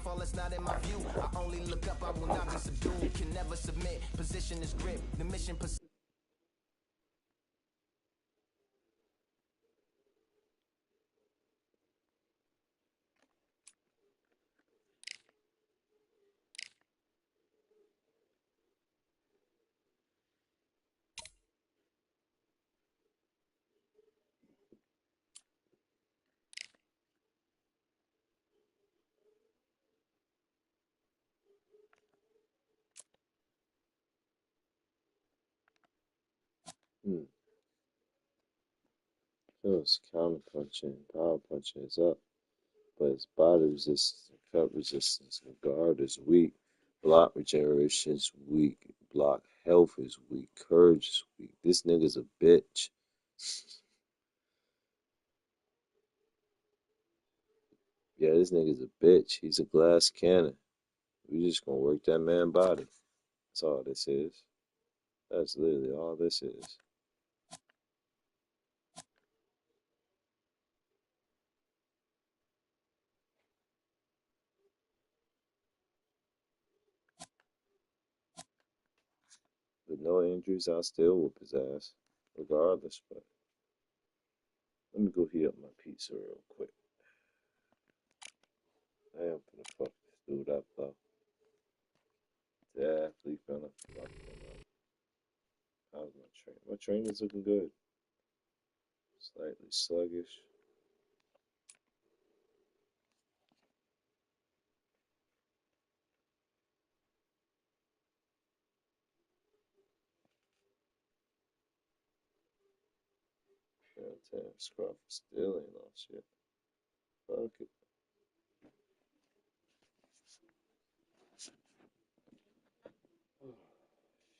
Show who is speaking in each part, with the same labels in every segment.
Speaker 1: downfall is not in my view. I only look up, I will not be subdued. Can never submit, position is grip. The mission
Speaker 2: So his counter punching, power punching is up, but his body resistance and cut resistance and guard is weak. Block regeneration is weak. Block health is weak. Courage is weak. This nigga's a bitch. Yeah, this nigga's a bitch. He's a glass cannon. We just gonna work that man body. That's all this is. That's literally all this is. With no injuries, I'll still whoop his ass, regardless. But let me go heat up my pizza real quick. I am finna fuck this dude up though. The athlete finna fuck him up. How's my train? My training's looking good. Slightly sluggish. Damn, Scruff still ain't lost yet. Fuck it.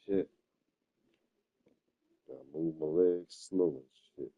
Speaker 2: Shit. Gotta move my legs slow and shit.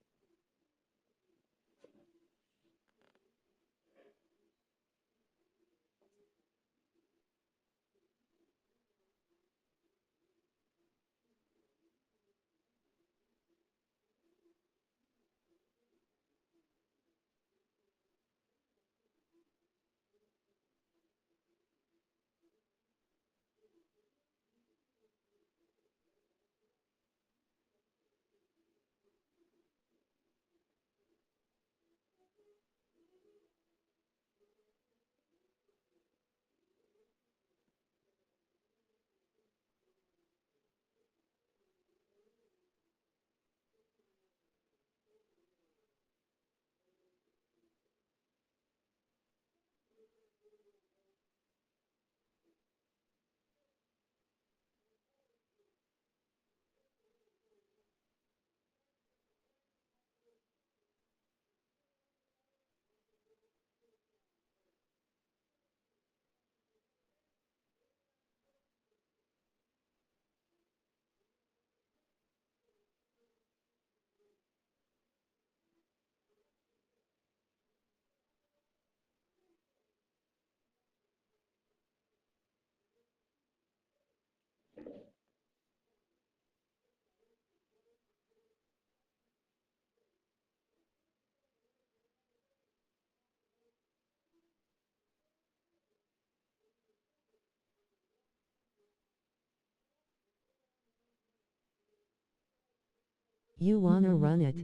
Speaker 3: You wanna run it?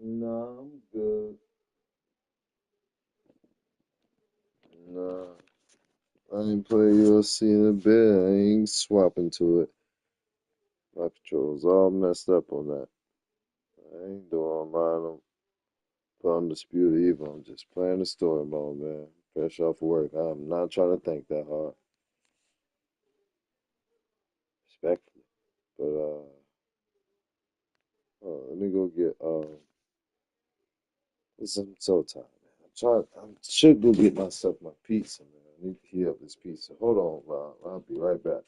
Speaker 2: Nah, I'm good. Nah. I ain't play UFC in a bit. I ain't swapping to it. My controls all messed up on that. I ain't doing mine on Undisputed either. I'm just playing the story mode, man. Fresh off work. I'm not trying to think that hard. Respectfully. But let me go get I'm so tired, man. I should go get myself my pizza, man. I need to heat up this pizza. Hold on, Rob. I'll be right back.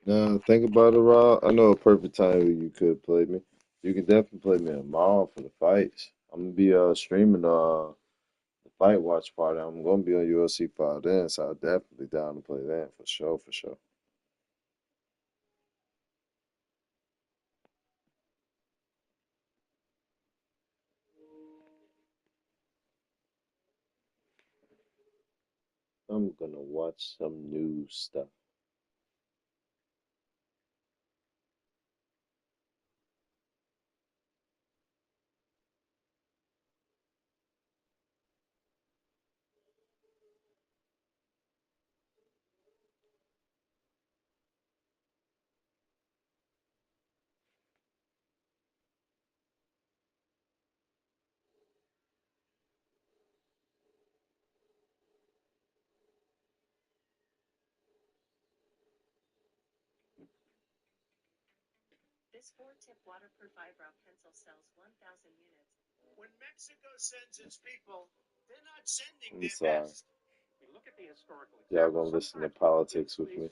Speaker 2: Now, think about it, Rob. I know a perfect time where you could play me. You can definitely play me tomorrow for the fights. I'm gonna be streaming the fight watch party. I'm gonna be on UFC 5 then, so I'll definitely down to play that for sure, for sure. I'm gonna watch some new stuff. I'm sorry. Y'all gonna listen to politics with me?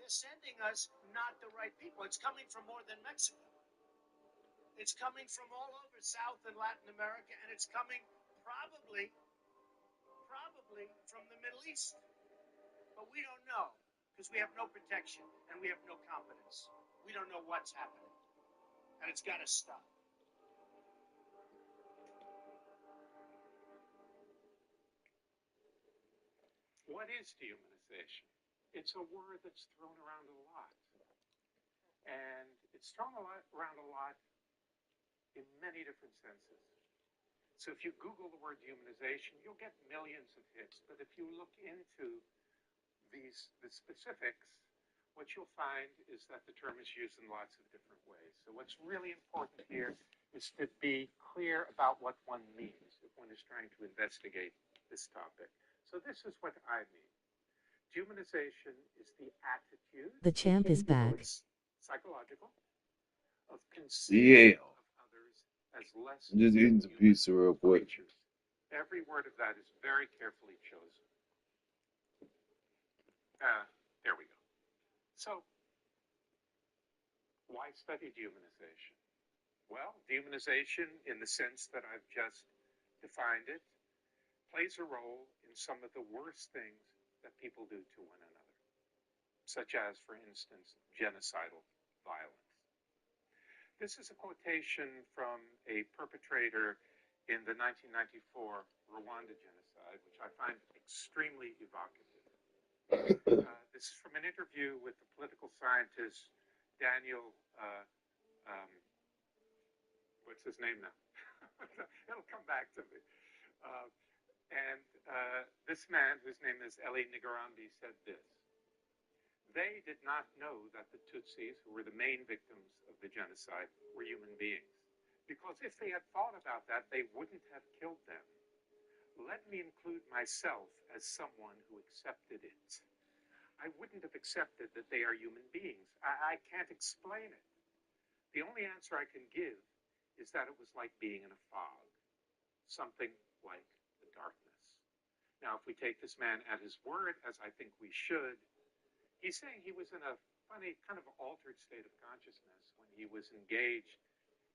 Speaker 4: they're sending us not the right people. It's coming from more than Mexico. It's coming from all over South and Latin America, and it's coming probably from the Middle East. But we don't know because we have no protection and we have no competence. We don't know what's happening, and it's got to stop. What is dehumanization? It's a word that's thrown around a lot. And it's thrown around a lot in many different senses. So if you Google the word dehumanization, you'll get millions of hits. But if you look into the specifics, what you'll find is that the term is used in lots of different ways. So what's really important here is to be clear about what one means if one is trying to investigate this topic. So this is what I mean. Dehumanization is the attitude.
Speaker 3: The champ is back.
Speaker 4: It's psychological. Of conceiving of others as less
Speaker 2: Just eating the pizza real quick.
Speaker 4: creatures. Every word of that is very carefully chosen. There we go. So, why study dehumanization? Well, dehumanization, in the sense that I've just defined it, plays a role in some of the worst things that people do to one another, such as, for instance, genocidal violence. This is a quotation from a perpetrator in the 1994 Rwanda genocide, which I find extremely evocative. This is from an interview with the political scientist Daniel, what's his name now? It'll come back to me. This man, whose name is Eli Nigarambi, said this: they did not know that the Tutsis, who were the main victims of the genocide, were human beings. Because if they had thought about that, they wouldn't have killed them. Let me include myself as someone who accepted it. I wouldn't have accepted that they are human beings. I can't explain it. The only answer I can give is that it was like being in a fog, something like the darkness. Now, if we take this man at his word, as I think we should, he's saying he was in a funny, kind of altered state of consciousness when he was engaged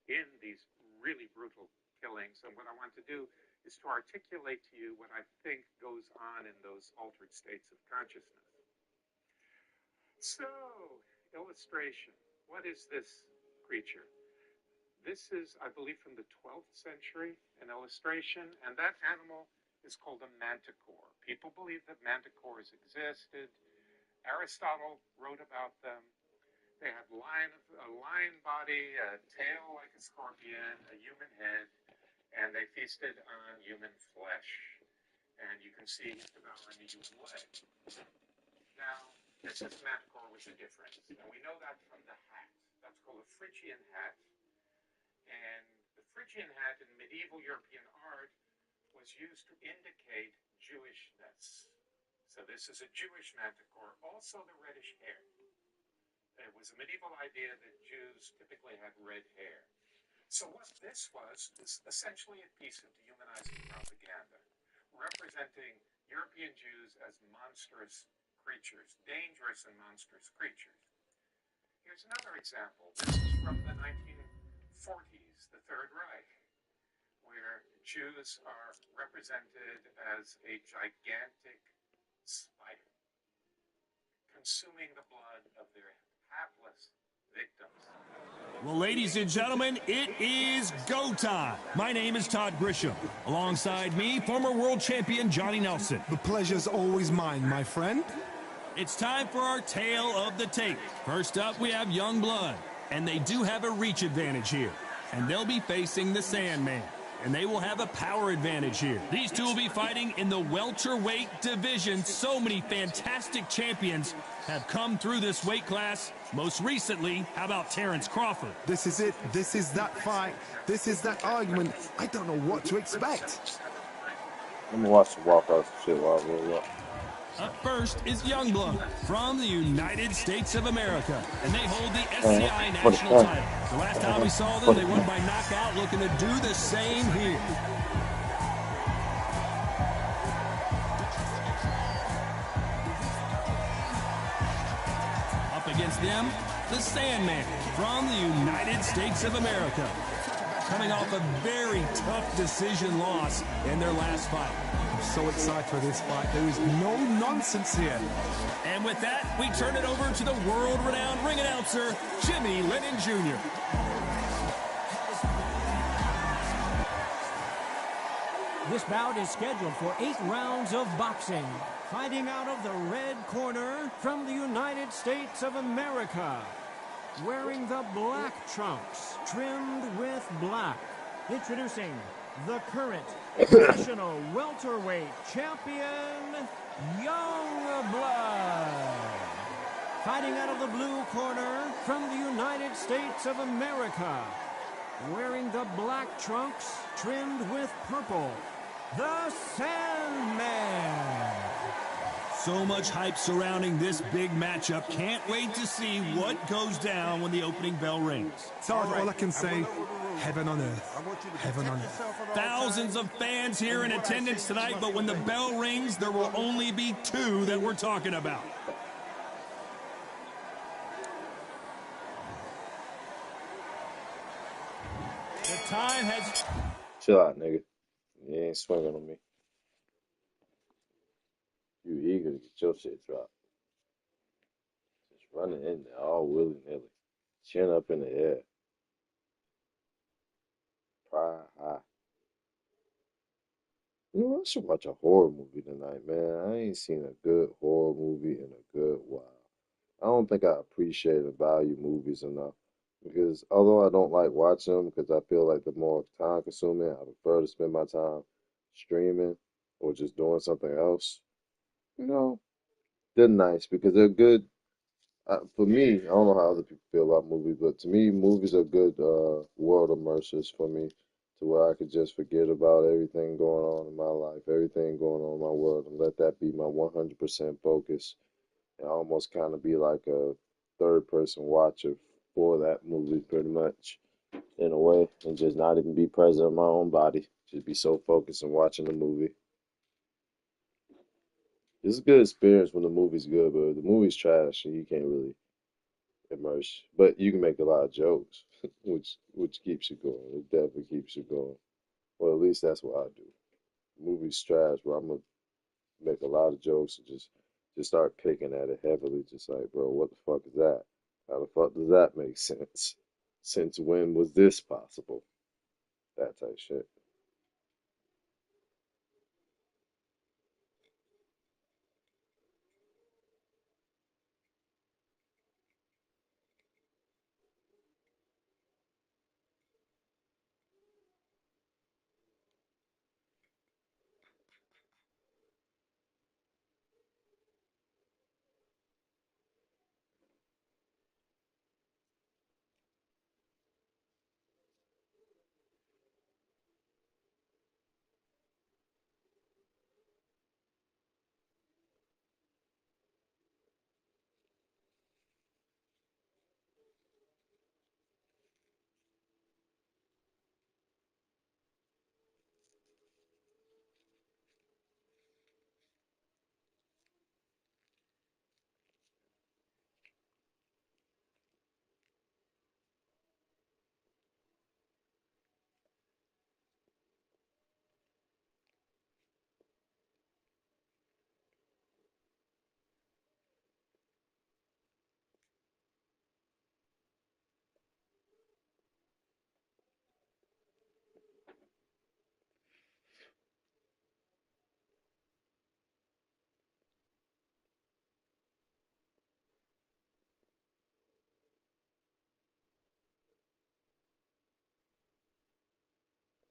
Speaker 4: in these really brutal killings. And what I want to do is to articulate to you what I think goes on in those altered states of consciousness. So, illustration. What is this creature? This is, I believe, from the 12th century, an illustration, and that animal is called a manticore. People believe that manticores existed. Aristotle wrote about them. They had a lion body, a tail like a scorpion, a human head, and they feasted on human flesh. And you can see devouring a human leg. Now, this is manticore with a difference, and we know that from the hat. That's called a Phrygian hat. And the Phrygian hat in medieval European art was used to indicate Jewishness. So this is a Jewish manticore, also the reddish hair. It was a medieval idea that Jews typically had red hair. So what this was essentially a piece of dehumanizing propaganda, representing European Jews as monstrous creatures, dangerous and monstrous creatures. Here's another example. This is from the 1940s, the Third Reich, where Jews are represented as a gigantic spider, consuming the blood of their hapless victims.
Speaker 5: Well, ladies and gentlemen, it is go time. My name is Todd Grisham. Alongside me, former world champion Johnny Nelson.
Speaker 6: The pleasure's always mine, my friend.
Speaker 5: It's time for our tale of the tape. First up, we have Young Blood, and they do have a reach advantage here. And they'll be facing the Sandman, and they will have a power advantage here. These two will be fighting in the welterweight division. So many fantastic champions have come through this weight class. Most recently, how about Terrence Crawford?
Speaker 6: This is it. This is that fight. This is that argument. I don't know what to expect.
Speaker 2: I'm gonna watch the walkouts and shit while I roll up.
Speaker 5: Up first is Youngblood from the United States of America, and they hold the SCI national title. The last time we saw them, they won by knockout, looking to do the same here. them, the Sandman from the United States of America, coming off a very tough decision loss in their last fight.
Speaker 6: I'm so excited for this fight. There is no nonsense here.
Speaker 5: And with that, we turn it over to the world-renowned ring announcer, Jimmy Lennon Jr.
Speaker 7: This bout is scheduled for 8 rounds of boxing. Fighting out of the red corner from the United States of America. Wearing the black trunks, trimmed with black. Introducing the current national welterweight champion, Young Blood. Fighting out of the blue corner from the United States of America. Wearing the black trunks, trimmed with purple, the Sandman.
Speaker 5: So much hype surrounding this big matchup. Can't wait to see what goes down when the opening bell rings.
Speaker 6: So all I can say, heaven on earth. Heaven on earth.
Speaker 5: Thousands of fans here in attendance tonight, but when the bell rings, there will only be 2 that we're talking about. The time has...
Speaker 2: Chill out, nigga. You ain't swinging on me. You eager to get your shit dropped. Just running in there all willy-nilly. Chin up in the air. Pride high. You know, I should watch a horror movie tonight, man. I ain't seen a good horror movie in a good while. I don't think I appreciate and value movies enough. Because although I don't like watching them because I feel like they're more time consuming, I prefer to spend my time streaming or just doing something else. You know, they're nice because they're good. For me, I don't know how other people feel about movies, but to me, movies are good world immersers for me to where I could just forget about everything going on in my life, everything going on in my world, and let that be my 100% focus and almost kind of be like a third person watcher for that movie pretty much in a way and just not even be present in my own body. Just be so focused on watching the movie. It's a good experience when the movie's good, but if the movie's trash, you can't really immerse. But you can make a lot of jokes, which keeps you going. It definitely keeps you going. Well, at least that's what I do. Movie's trash, but I'm gonna make a lot of jokes and just start picking at it heavily. Just like, bro, what the fuck is that? How the fuck does that make sense? Since when was this possible? That type shit.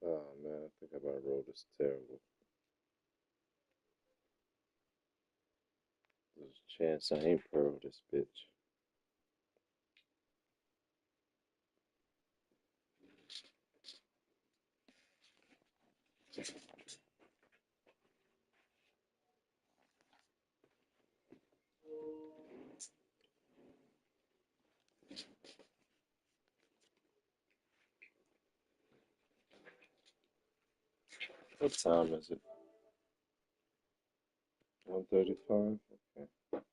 Speaker 2: Oh man, I think I might wrote this terrible. There's a chance I ain't pearl this bitch. What time is it? 1:35? Okay.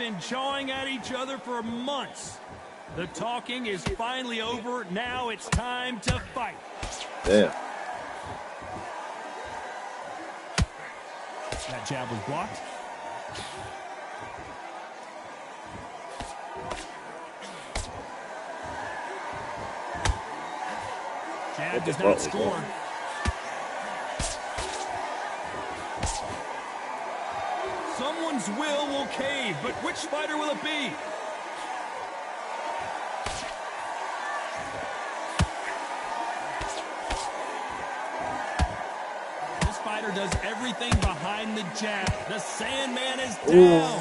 Speaker 5: been jawing at each other for months. The talking is finally over. Now it's time to fight.
Speaker 2: Damn.
Speaker 5: That jab was blocked. Jab does not score. Someone's will cave, but which fighter will it be? This fighter does everything behind the jab. The Sandman is down.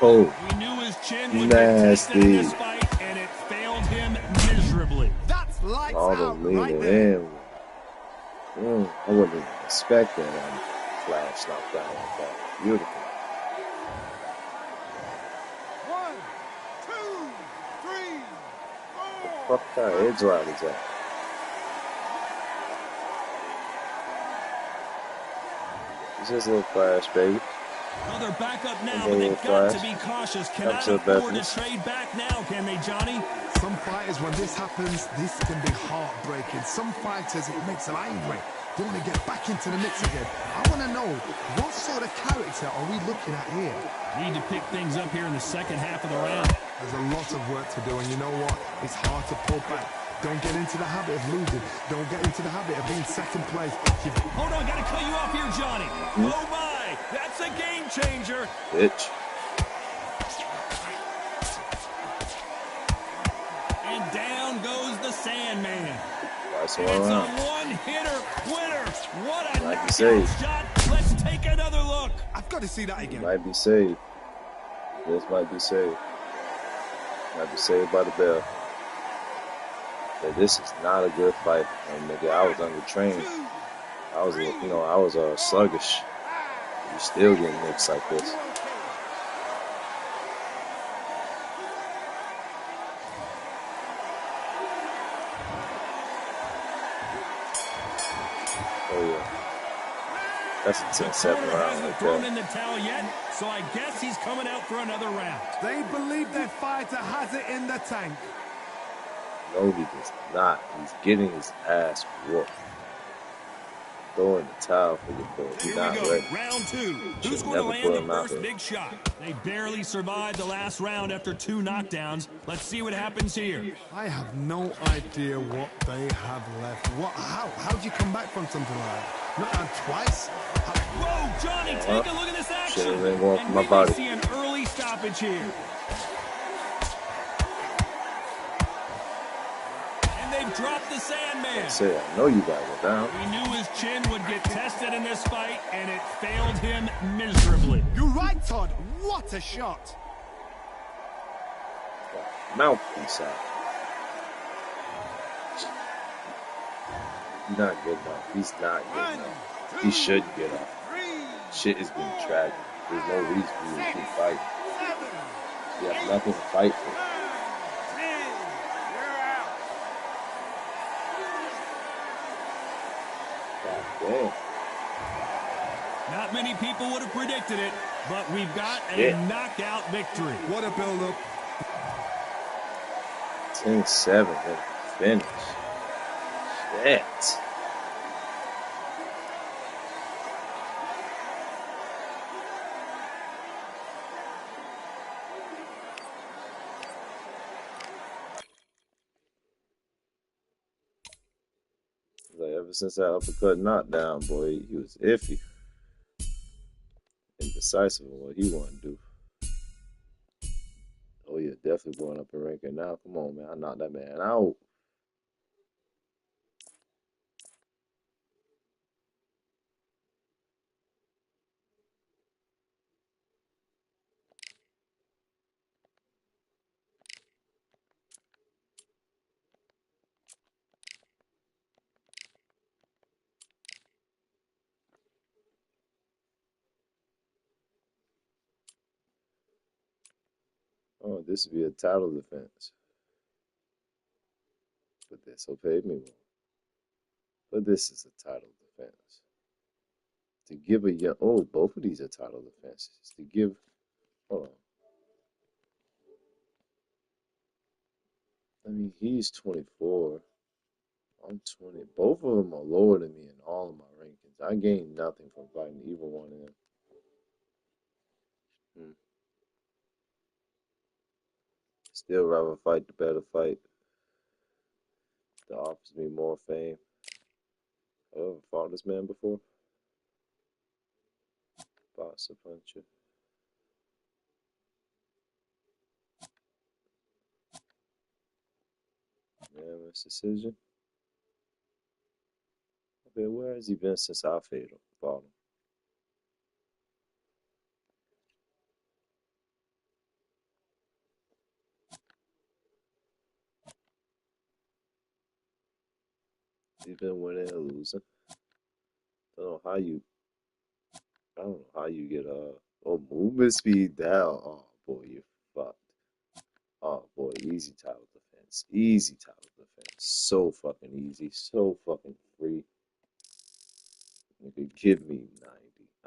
Speaker 2: Oh,
Speaker 5: We knew his chin would get tested in this fight, and it failed him miserably.
Speaker 6: That's lights
Speaker 2: all the
Speaker 6: out
Speaker 2: leaning
Speaker 6: right there.
Speaker 2: in. I wouldn't even expect that flash knockdown like that. Beautiful.
Speaker 6: 1, 2, 3, 4.
Speaker 2: What kind of edge line is that? It's just a little flash, baby.
Speaker 5: Well, they're back up now,
Speaker 2: A
Speaker 5: but
Speaker 2: little
Speaker 5: they've got
Speaker 2: flash.
Speaker 5: to be cautious.
Speaker 2: Come
Speaker 5: Cannot
Speaker 2: to the
Speaker 5: afford to
Speaker 2: business.
Speaker 5: trade back now, can they, Johnny?
Speaker 6: Some fighters, when this happens, this can be heartbreaking. Some fighters, it makes them angry. They want to get back into the mix again. I want to know, what sort of character are we looking at here?
Speaker 5: Need to pick things up here in the second half of the round.
Speaker 6: There's a lot of work to do, and you know what? It's hard to pull back. Don't get into the habit of losing. Don't get into the habit of being second place.
Speaker 5: Hold on, gotta cut you off here, Johnny. Oh my, that's a game changer.
Speaker 2: Bitch.
Speaker 5: And down goes the Sandman.
Speaker 2: Nice
Speaker 5: And it's a
Speaker 2: round.
Speaker 5: one-hitter winner. What a
Speaker 2: Like you
Speaker 5: knockout
Speaker 2: say.
Speaker 5: shot. Let's take another look.
Speaker 6: I've got to see that again.
Speaker 2: Might be saved. This might be saved. Might be saved by the bell. But this is not a good fight. Nigga, I was undertrained. I was sluggish. You still getting mixed like this. Oh yeah. That's a 10-7
Speaker 5: Corner
Speaker 2: round
Speaker 5: hasn't
Speaker 2: right
Speaker 5: thrown
Speaker 2: there.
Speaker 5: in the towel yet, so I guess he's coming out for another round.
Speaker 6: They believe their fighter has it in the tank.
Speaker 2: No, he does not. He's getting his ass whooped. Throwing the towel for your boy. He's
Speaker 5: Here
Speaker 2: not
Speaker 5: we go,
Speaker 2: ready.
Speaker 5: round two.
Speaker 2: Should
Speaker 5: Who's going to
Speaker 2: never
Speaker 5: land
Speaker 2: put
Speaker 5: the
Speaker 2: him out
Speaker 5: first
Speaker 2: there.
Speaker 5: big shot? They barely survived the last round after 2 knockdowns. Let's see what happens here.
Speaker 6: I have no idea what they have left. How did you come back from something like that? Not twice?
Speaker 5: Whoa, Johnny, take a look at this action.
Speaker 2: Should've been going for
Speaker 5: And
Speaker 2: my
Speaker 5: we may
Speaker 2: body.
Speaker 5: see an early stoppage here. And they've dropped the Sandman.
Speaker 2: I say, I know you gotta go down.
Speaker 5: We knew his chin would get tested in this fight, and it failed him miserably.
Speaker 6: You're right, Todd. What a shot.
Speaker 2: Mouthpiece out. He's not good enough. He's not good enough. He shouldn't get up. Shit is getting tragic. There's no reason for you to keep fighting. You have nothing to fight for. God damn.
Speaker 5: Not many people would have predicted it, but we've got a
Speaker 2: Yeah.
Speaker 5: knockout victory.
Speaker 6: What a build-up.
Speaker 2: 10-7 and finish. Shit. Like ever since that uppercut knockdown, boy, he was iffy. Indecisive on what he wanted to do. Oh yeah, definitely going up in ranking now. Come on, man. I knocked that man out. Oh, this would be a title defense. But this will pay me more. But this is a title defense. To give a young, both of these are title defenses. To give, hold on. I mean, he's 24. I'm 20. Both of them are lower than me in all of my rankings. I gained nothing from fighting either one of them. Still rather fight the better fight that offers me more fame. I've ever fought this man before. Boxer puncher. Unanimous decision. Okay, where has he been since I fought him? He's been winning or losing. I don't know how you get movement speed down. Oh boy, you're fucked. Oh boy, easy title defense. Easy title defense. So fucking easy. So fucking free. You could give me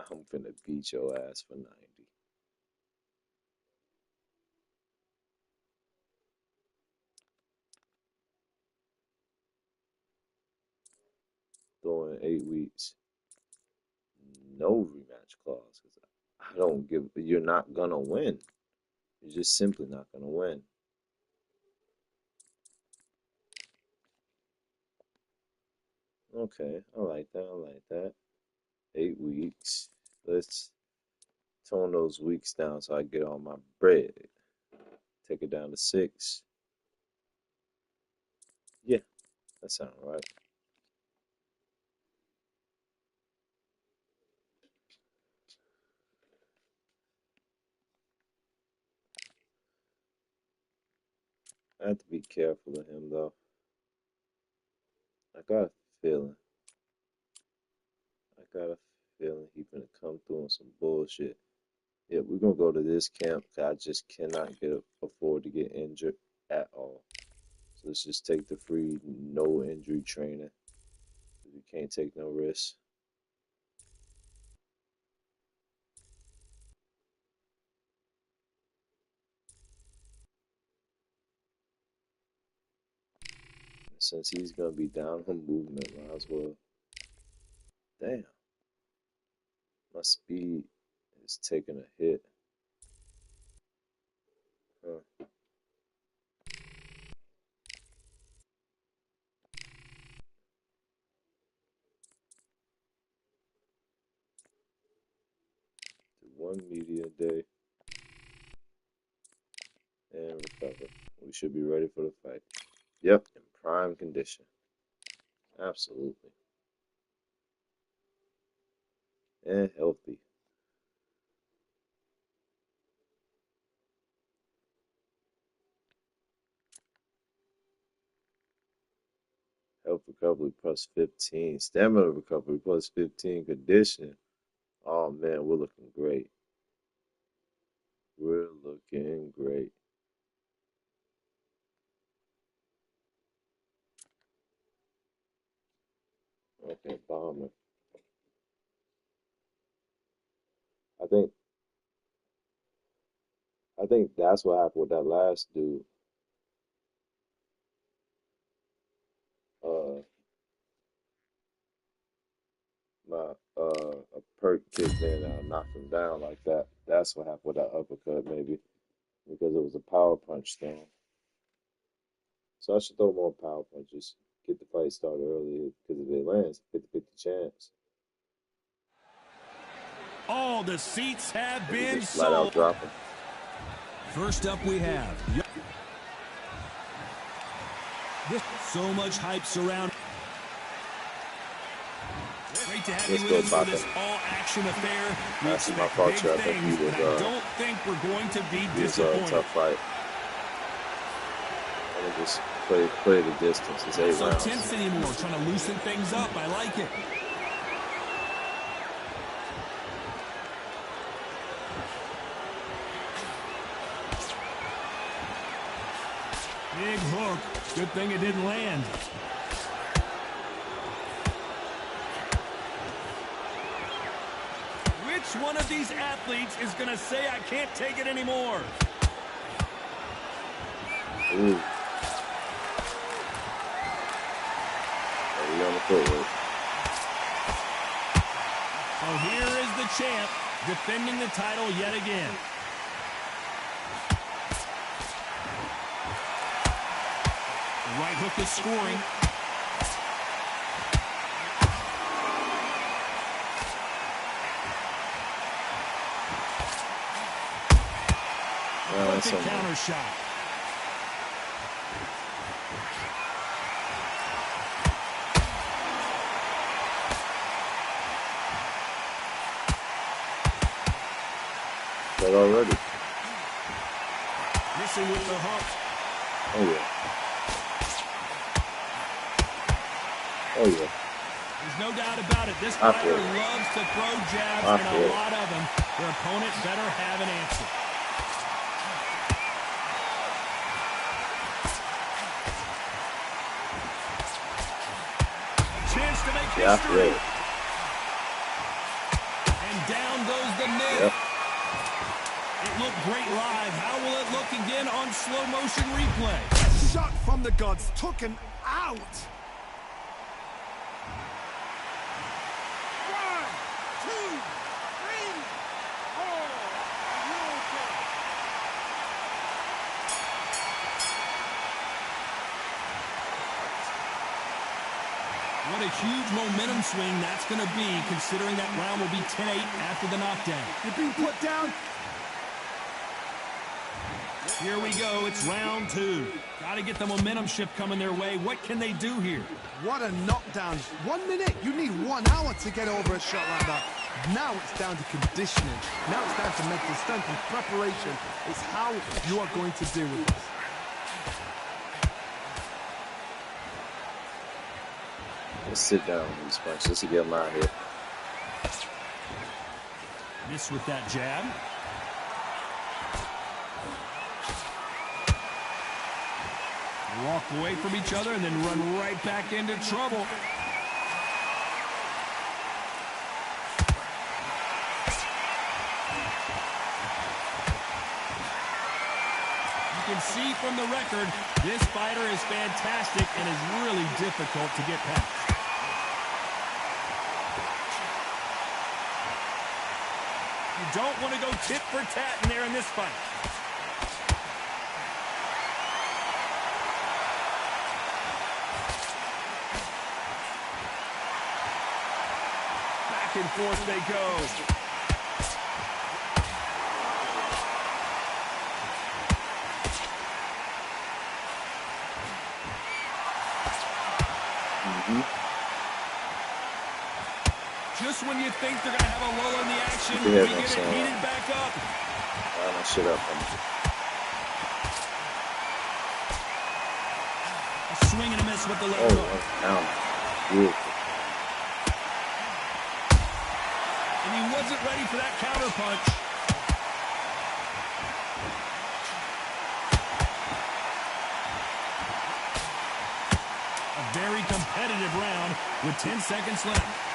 Speaker 2: 90. I'm finna beat your ass for 90. Throwing 8 weeks. No rematch clause. I don't give. You're not gonna win. You're just simply not gonna win. Okay, I like that. I like that. 8 weeks. Let's tone those weeks down so I get all my bread. Take it down to 6. Yeah, that sounds right. I have to be careful of him though. I got a feeling. He gonna come through on some bullshit. Yeah, we're gonna go to this camp. I just cannot afford to get injured at all. So let's just take the free no injury training. You can't take no risks. Since he's gonna be down on movement, might as well. Damn. My speed is taking a hit. Huh. Do 1 media a day and recover. We should be ready for the fight. Yep, in prime condition. Absolutely. And healthy. Health recovery plus 15. Stamina recovery plus 15. Condition. Oh man, we're looking great. We're looking great. Okay, bomber. I think that's what happened with that last dude. Uh, a perk kicked in and I knocked him down like that. That's what happened with that uppercut, maybe because it was a power punch thing. So I should throw more power punches. Get the fight started earlier because if it lands, 50-50 chance.
Speaker 5: All the seats have been
Speaker 2: Just flat out
Speaker 5: sold.
Speaker 2: dropping.
Speaker 5: First up, we have so much hype surrounding. Great to have you with us for this all-action affair. We expect big things, but I don't think we're going to be disappointed.
Speaker 2: Tough fight. I'm gonna just play the distance. It's 8 rounds.
Speaker 5: Not so tense anymore. Trying to loosen things up. I like it. Big hook. Good thing it didn't land. Which one of these athletes is going to say I can't take it anymore?
Speaker 2: Ooh. footwork.
Speaker 5: So here is the champ defending the title yet again. The right hook is scoring. Perfect counter shot.
Speaker 2: That already.
Speaker 5: Missing with the hook.
Speaker 2: Oh yeah. Oh yeah.
Speaker 5: There's no doubt about it. This fighter loves to throw jabs, and a lot of them. Their opponent better have an answer. Chance to make history. And down goes the mid.
Speaker 2: Yep.
Speaker 5: It looked great live. How will it look again on slow motion replay?
Speaker 6: Shot from the gods, took him out. 1, 2, 3, 4.
Speaker 5: What a huge momentum swing that's going to be, considering that round will be 10-8 after the knockdown.
Speaker 6: You're being put down.
Speaker 5: Here we go. It's round 2. Got to get the momentum shift coming their way. What can they do here?
Speaker 6: What a knockdown. 1 minute. You need 1 hour to get over a shot like that. Now it's down to conditioning. Now it's down to mental strength and preparation. It's how you are going to deal with this.
Speaker 2: Let's sit down with these punches just to get them out of here.
Speaker 5: Miss with that jab. Walk away from each other and then run right back into trouble. You can see from the record, this fighter is fantastic and is really difficult to get past. You don't want to go tit for tat in there in this fight. Back and forth they go. Just when you think they're going to have a lull in the action, we get it heated back up.
Speaker 2: My shit up.
Speaker 5: A swing and a miss with the left hook.
Speaker 2: Down. Beautiful.
Speaker 5: And he wasn't ready for that counter punch. A very competitive round with 10 seconds left.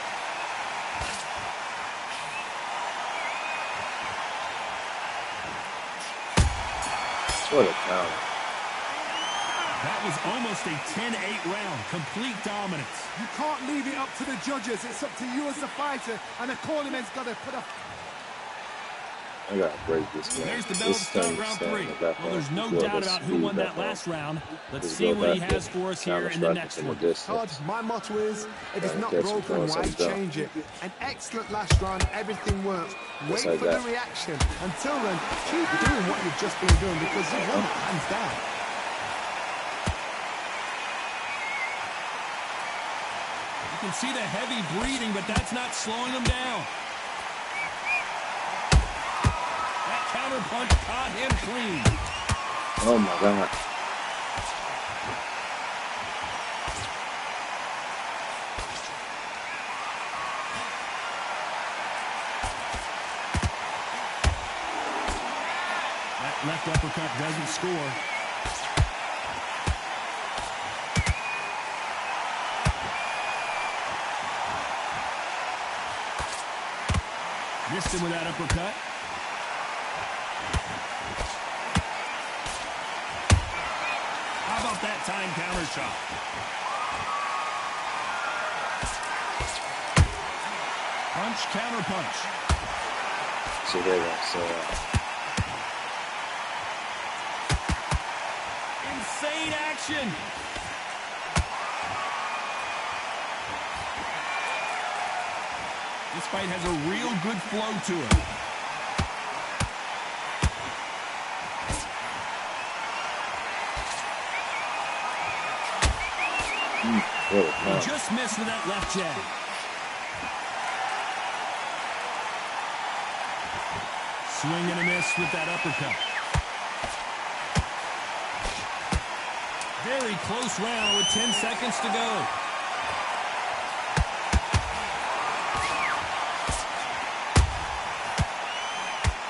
Speaker 2: What a counter.
Speaker 5: That was almost a 10-8 round. Complete dominance.
Speaker 6: You can't leave it up to the judges. It's up to you as the fighter, and the cornerman's got to put a...
Speaker 2: I gotta break this man.
Speaker 5: There's the bell to start round 3. Well, there's no doubt about who won that last round. Let's see what he has for us here in the next one.
Speaker 6: Todd, my motto is, if it's not broken, why change it? An excellent last round, everything works. Wait for the reaction. Until then, keep doing what you've just been doing, because you won it hands down.
Speaker 5: You can see the heavy breathing, but that's not slowing him down. That counter punch caught him clean.
Speaker 2: Oh my God.
Speaker 5: That left uppercut doesn't score. Missed him with that uppercut. How about that time counter shot? Punch, counter punch.
Speaker 2: So they're going to say
Speaker 5: Insane action. This fight has a real good flow to it. He just missed with that left jab. Swing and a miss with that uppercut. Very close round with 10 seconds to go.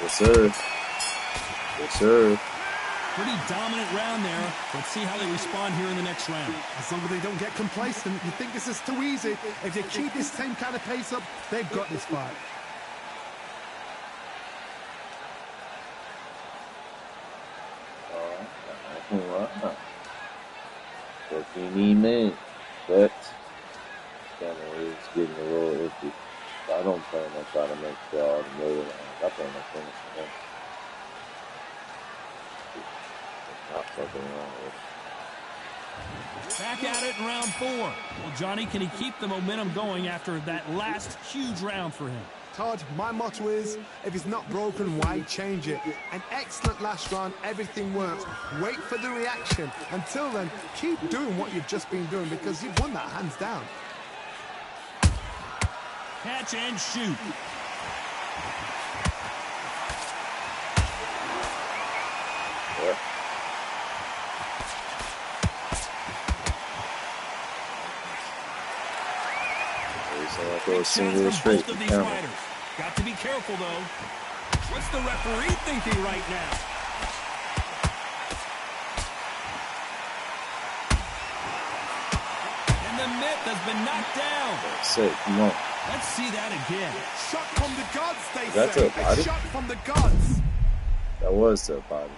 Speaker 2: Yes, sir. Yes, sir.
Speaker 5: Pretty dominant round there. Let's see how they respond here in the next round.
Speaker 6: As long as they don't get complacent, you think this is too easy. If they keep this same kind of pace up, they've got this fight.
Speaker 2: Minutes, but camera is getting a little empty. I don't plan on trying to make all the middle rounds. I plan on finishing them. Not fucking around with it.
Speaker 5: Back at it in round 4. Well, Johnny, can he keep the momentum going after that last huge round for him?
Speaker 6: Todd, my motto is, if it's not broken, why change it? An excellent last round, everything works. Wait for the reaction. Until then, keep doing what you've just been doing because you've won that hands down.
Speaker 5: Catch and shoot.
Speaker 2: Yeah.
Speaker 5: Big shots from both of these fighters. Got to be careful, though. What's the referee thinking right now? And the mitt has been knocked down.
Speaker 2: That's it. Come on.
Speaker 5: Let's see that again.
Speaker 6: Shot from the gods, they
Speaker 2: That's
Speaker 6: say.
Speaker 2: a body?
Speaker 6: A shot from the gods.
Speaker 2: That was the body.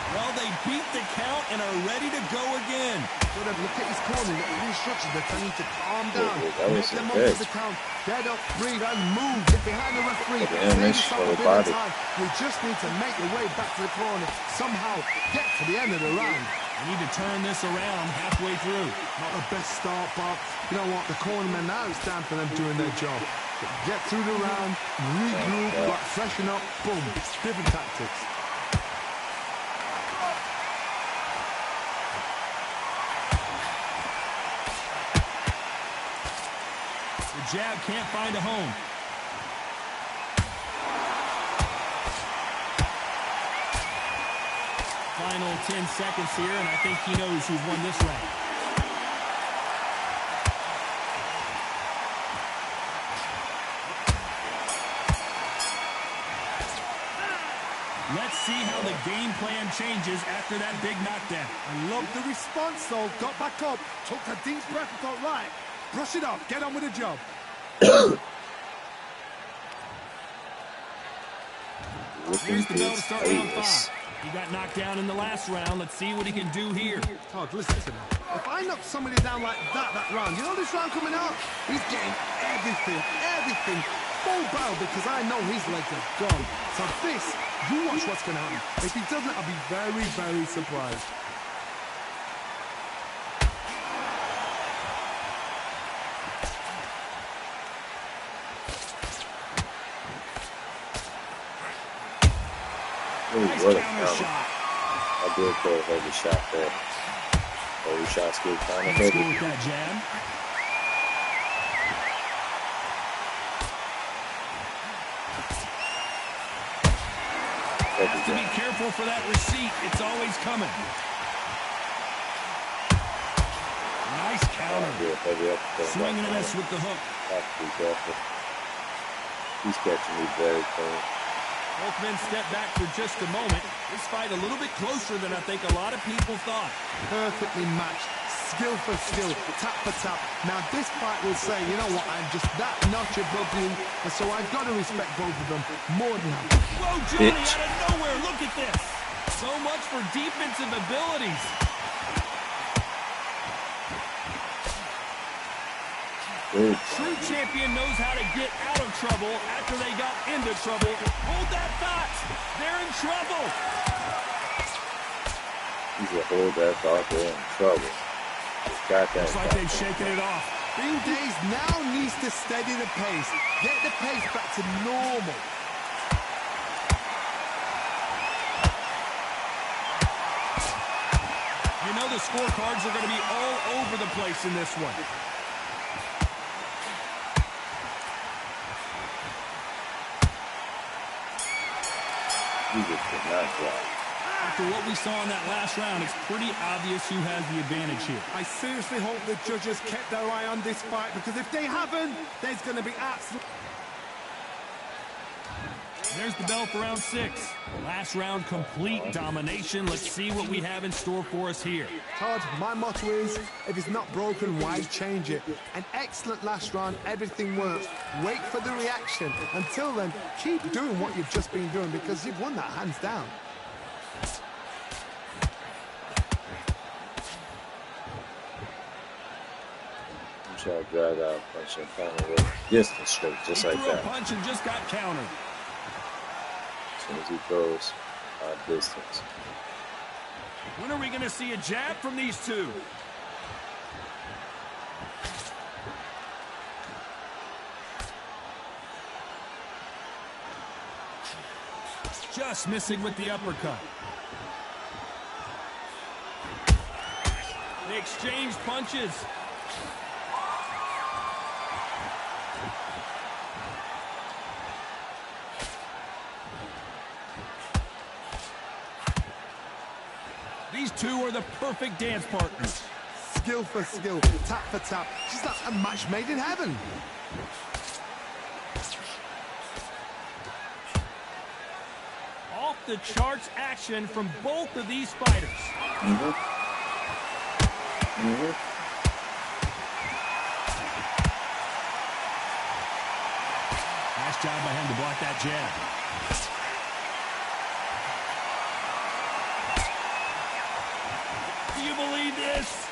Speaker 5: Well, they beat the count and are ready to go again.
Speaker 6: So then look at his corner, look at the instructions. They're telling you to calm down. Make them
Speaker 2: big.
Speaker 6: over the count. Get up, breathe, and move. Get behind the referee. Save yourself a bit of time. We just need to make the way back to the corner. Somehow get to the end of the round.
Speaker 5: We need to turn this around halfway through.
Speaker 6: Not the best start, but you know what? The cornermen now, it's time for them doing their job. Get through the round, regroup, freshen up, boom. Different tactics.
Speaker 5: The jab can't find a home. Final 10 seconds here, and I think he knows who's won this round. Let's see how the game plan changes after that big knockdown.
Speaker 6: I love the response, though. Got back up, took a deep breath and thought, right, brush it off, get on with the job.
Speaker 5: Here's the bell to start round 5. He got knocked down in the last round. Let's see what he can do here.
Speaker 6: Todd, listen to me. If I knock somebody down like that round, you know this round coming out? He's getting everything full barrel because I know his legs are gone. So this, you watch what's going to happen. If he doesn't, I'll be very, very surprised.
Speaker 2: Ooh, what a counter. I did throw a heavy shot there. Heavy shots get kind of heavy.
Speaker 5: With that jab. Have to be careful for that receipt. It's always coming. Nice counter. Swing and a miss with the hook.
Speaker 2: Have to be careful. He's catching me very clean.
Speaker 5: Both men step back for just a moment. This fight a little bit closer than I think a lot of people thought.
Speaker 6: Perfectly matched. Skill for skill, tap for tap. Now this fight will say, you know what, I'm just that notch above you, and so I've got to respect both of them more than that.
Speaker 5: Whoa, Johnny, out of nowhere, look at this. So much for defensive abilities. True champion knows how to get out of trouble after they got into trouble. Hold that thought. They're in trouble.
Speaker 2: He's a hold that thought, they're in trouble. Got that.
Speaker 5: Looks like they've shaken it off.
Speaker 6: Bing Days now needs to steady the pace. Get the pace back to normal.
Speaker 5: You know the scorecards are going to be all over the place in this one.
Speaker 2: He just did not drop.
Speaker 5: After what we saw in that last round, it's pretty obvious who has the advantage here.
Speaker 6: I seriously hope the judges kept their eye on this fight, because if they haven't, there's going to be absolute...
Speaker 5: There's the bell for round 6. Last round, complete domination. Let's see what we have in store for us here.
Speaker 6: Todd, my motto is, if it's not broken, why change it? An excellent last round, everything works. Wait for the reaction. Until then, keep doing what you've just been doing, because you've won that hands down.
Speaker 2: Try to drag out, punch and counter with distance straight, just like
Speaker 5: threw
Speaker 2: that.
Speaker 5: a punch and just got countered.
Speaker 2: As soon as he throws distance.
Speaker 5: When are we going to see a jab from these two? Just missing with the uppercut. They exchanged punches. These two are the perfect dance partners.
Speaker 6: Skill for skill, tap for tap. Just like a match made in heaven.
Speaker 5: Off the charts action from both of these fighters. Nice job by him to block that jab. Do you believe this?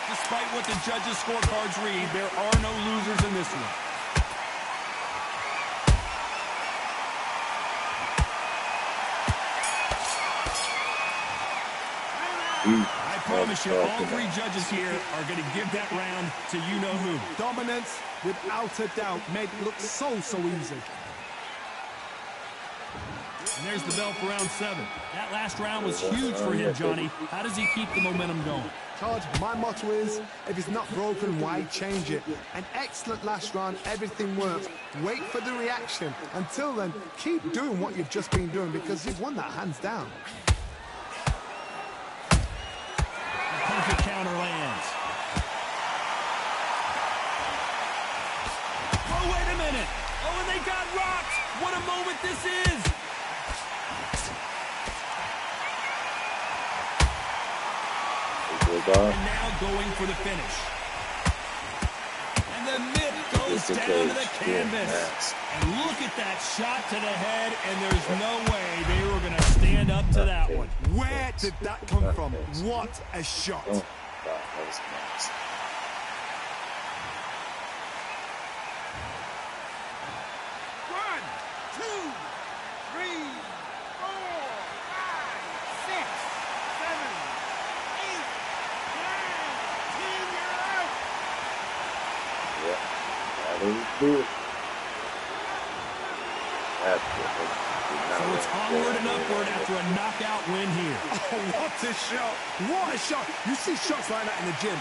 Speaker 5: Despite what the judges' scorecards read, there are no losers in this one. I promise you, all three judges here are going to give that round to you-know-who.
Speaker 6: Dominance, without a doubt, made it look so easy.
Speaker 5: And there's the bell for round 7. That last round was huge for him, Johnny. How does he keep the momentum going?
Speaker 6: Todd, my motto is, if it's not broken, why change it? An excellent last round, everything works. Wait for the reaction. Until then, keep doing what you've just been doing, because you've won that hands down.
Speaker 5: Perfect counter lands. Oh, wait a minute. Oh, and they got rocked. What a moment this is. And now going for the finish. And the mitt goes down to the canvas. And look at that shot to the head, and there's no way they were going to stand up to that one.
Speaker 6: Where did that come from? What a shot.
Speaker 2: Oh, God, that was nice.
Speaker 8: One, two, three, 4, 5, 6, 7, 8, 9, 10, you're out.
Speaker 2: Yeah, that'll do it. That's good.
Speaker 5: So it's onward and upward after a knockout win here.
Speaker 6: Oh, what a shot. What a shot. You see shots like that in the gym.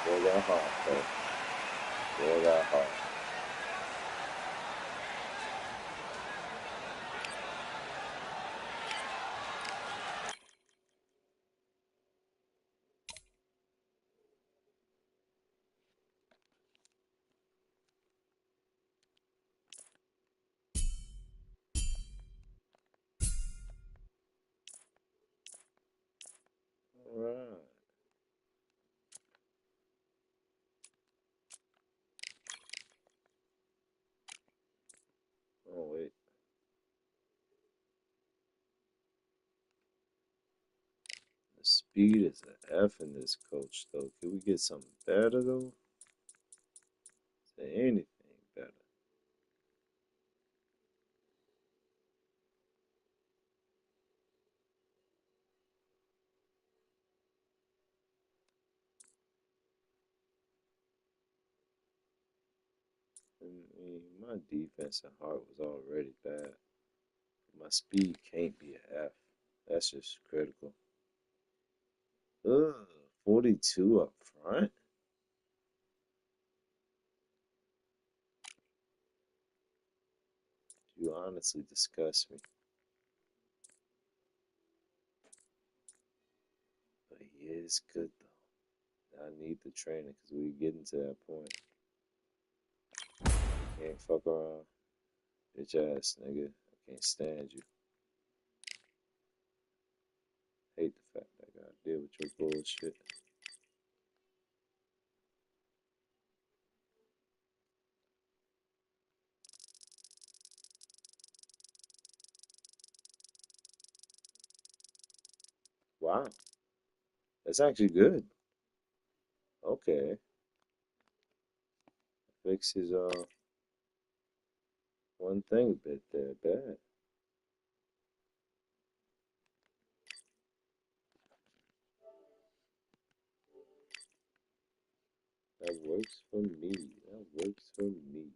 Speaker 2: Go that hard, bro. Go that hard. Alright. Oh, wait. The speed is an F in this coach, though. Can we get something better, though? Is there anything better? I mean, my defense and heart was already bad. My speed can't be an F. That's just critical. Ugh, 42 up front? You honestly disgust me. But he is good, though. I need the training because we getting to that point. Can't fuck around. Bitch ass nigga. I can't stand you. Hate the fact that I gotta deal with your bullshit. Wow. That's actually good. Okay. Fixes one thing a bit there. Bad. That works for me. That works for me.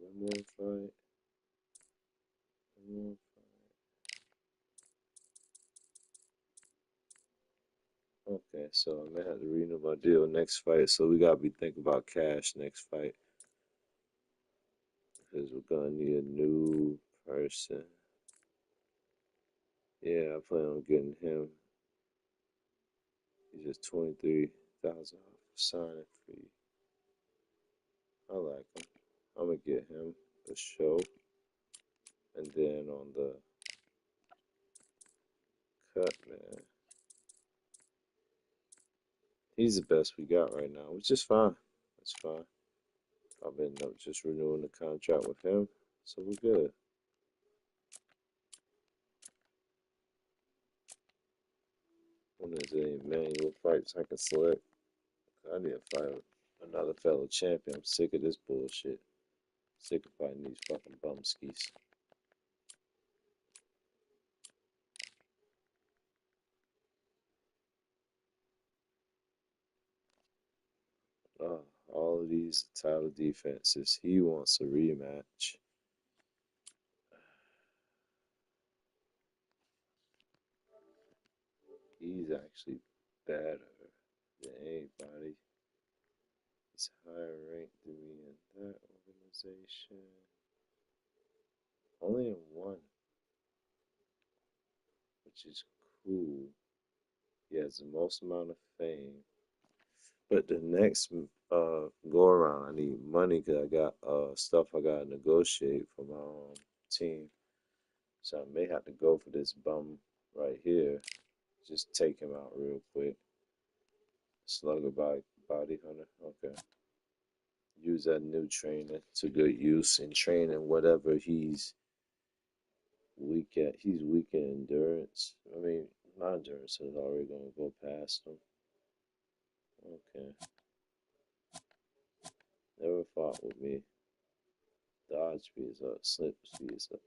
Speaker 2: One more fight. One more fight. Okay, so I may have to renew my deal next fight. So we gotta be thinking about cash next fight. Because we're gonna need a new person. Yeah, I plan on getting him. He's just 23,000 off signing fee. I like him. I'm gonna get him a show. And then on the cut, man, he's the best we got right now, which is fine. That's fine. I've been just renewing the contract with him, so we're good. When there's any manual fights I can select, I need to fight another fellow champion. I'm sick of this bullshit. Sick of fighting these fucking bumskis. All of these title defenses. He wants a rematch. He's actually better than anybody. He's higher ranked than me in that organization. Only in one, which is cool. He has the most amount of fame. But the next go around, I need money because I got stuff I gotta negotiate for my team. So I may have to go for this bum right here. Just take him out real quick. Slugger body hunter. Okay. Use that new trainer to good use in training whatever he's weak at. He's weak in endurance. I mean, my endurance is already gonna go past him. Okay. Never fought with me. Dodge speed is up. Slip speed is up.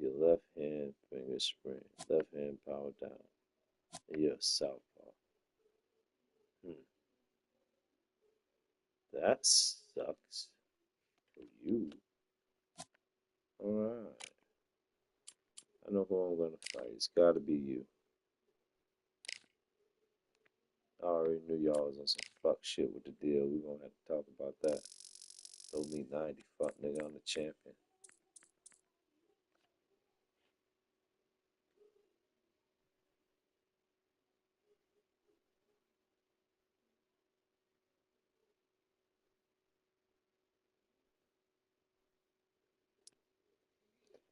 Speaker 2: Your left hand finger spring. Left hand power down. And you're a southpaw. That sucks for you. Alright. I know who I'm gonna fight. It's gotta be you. I already knew y'all was on some fuck shit with the deal. We gonna have to talk about that. Throw me 90, fuck nigga, I'm the champion.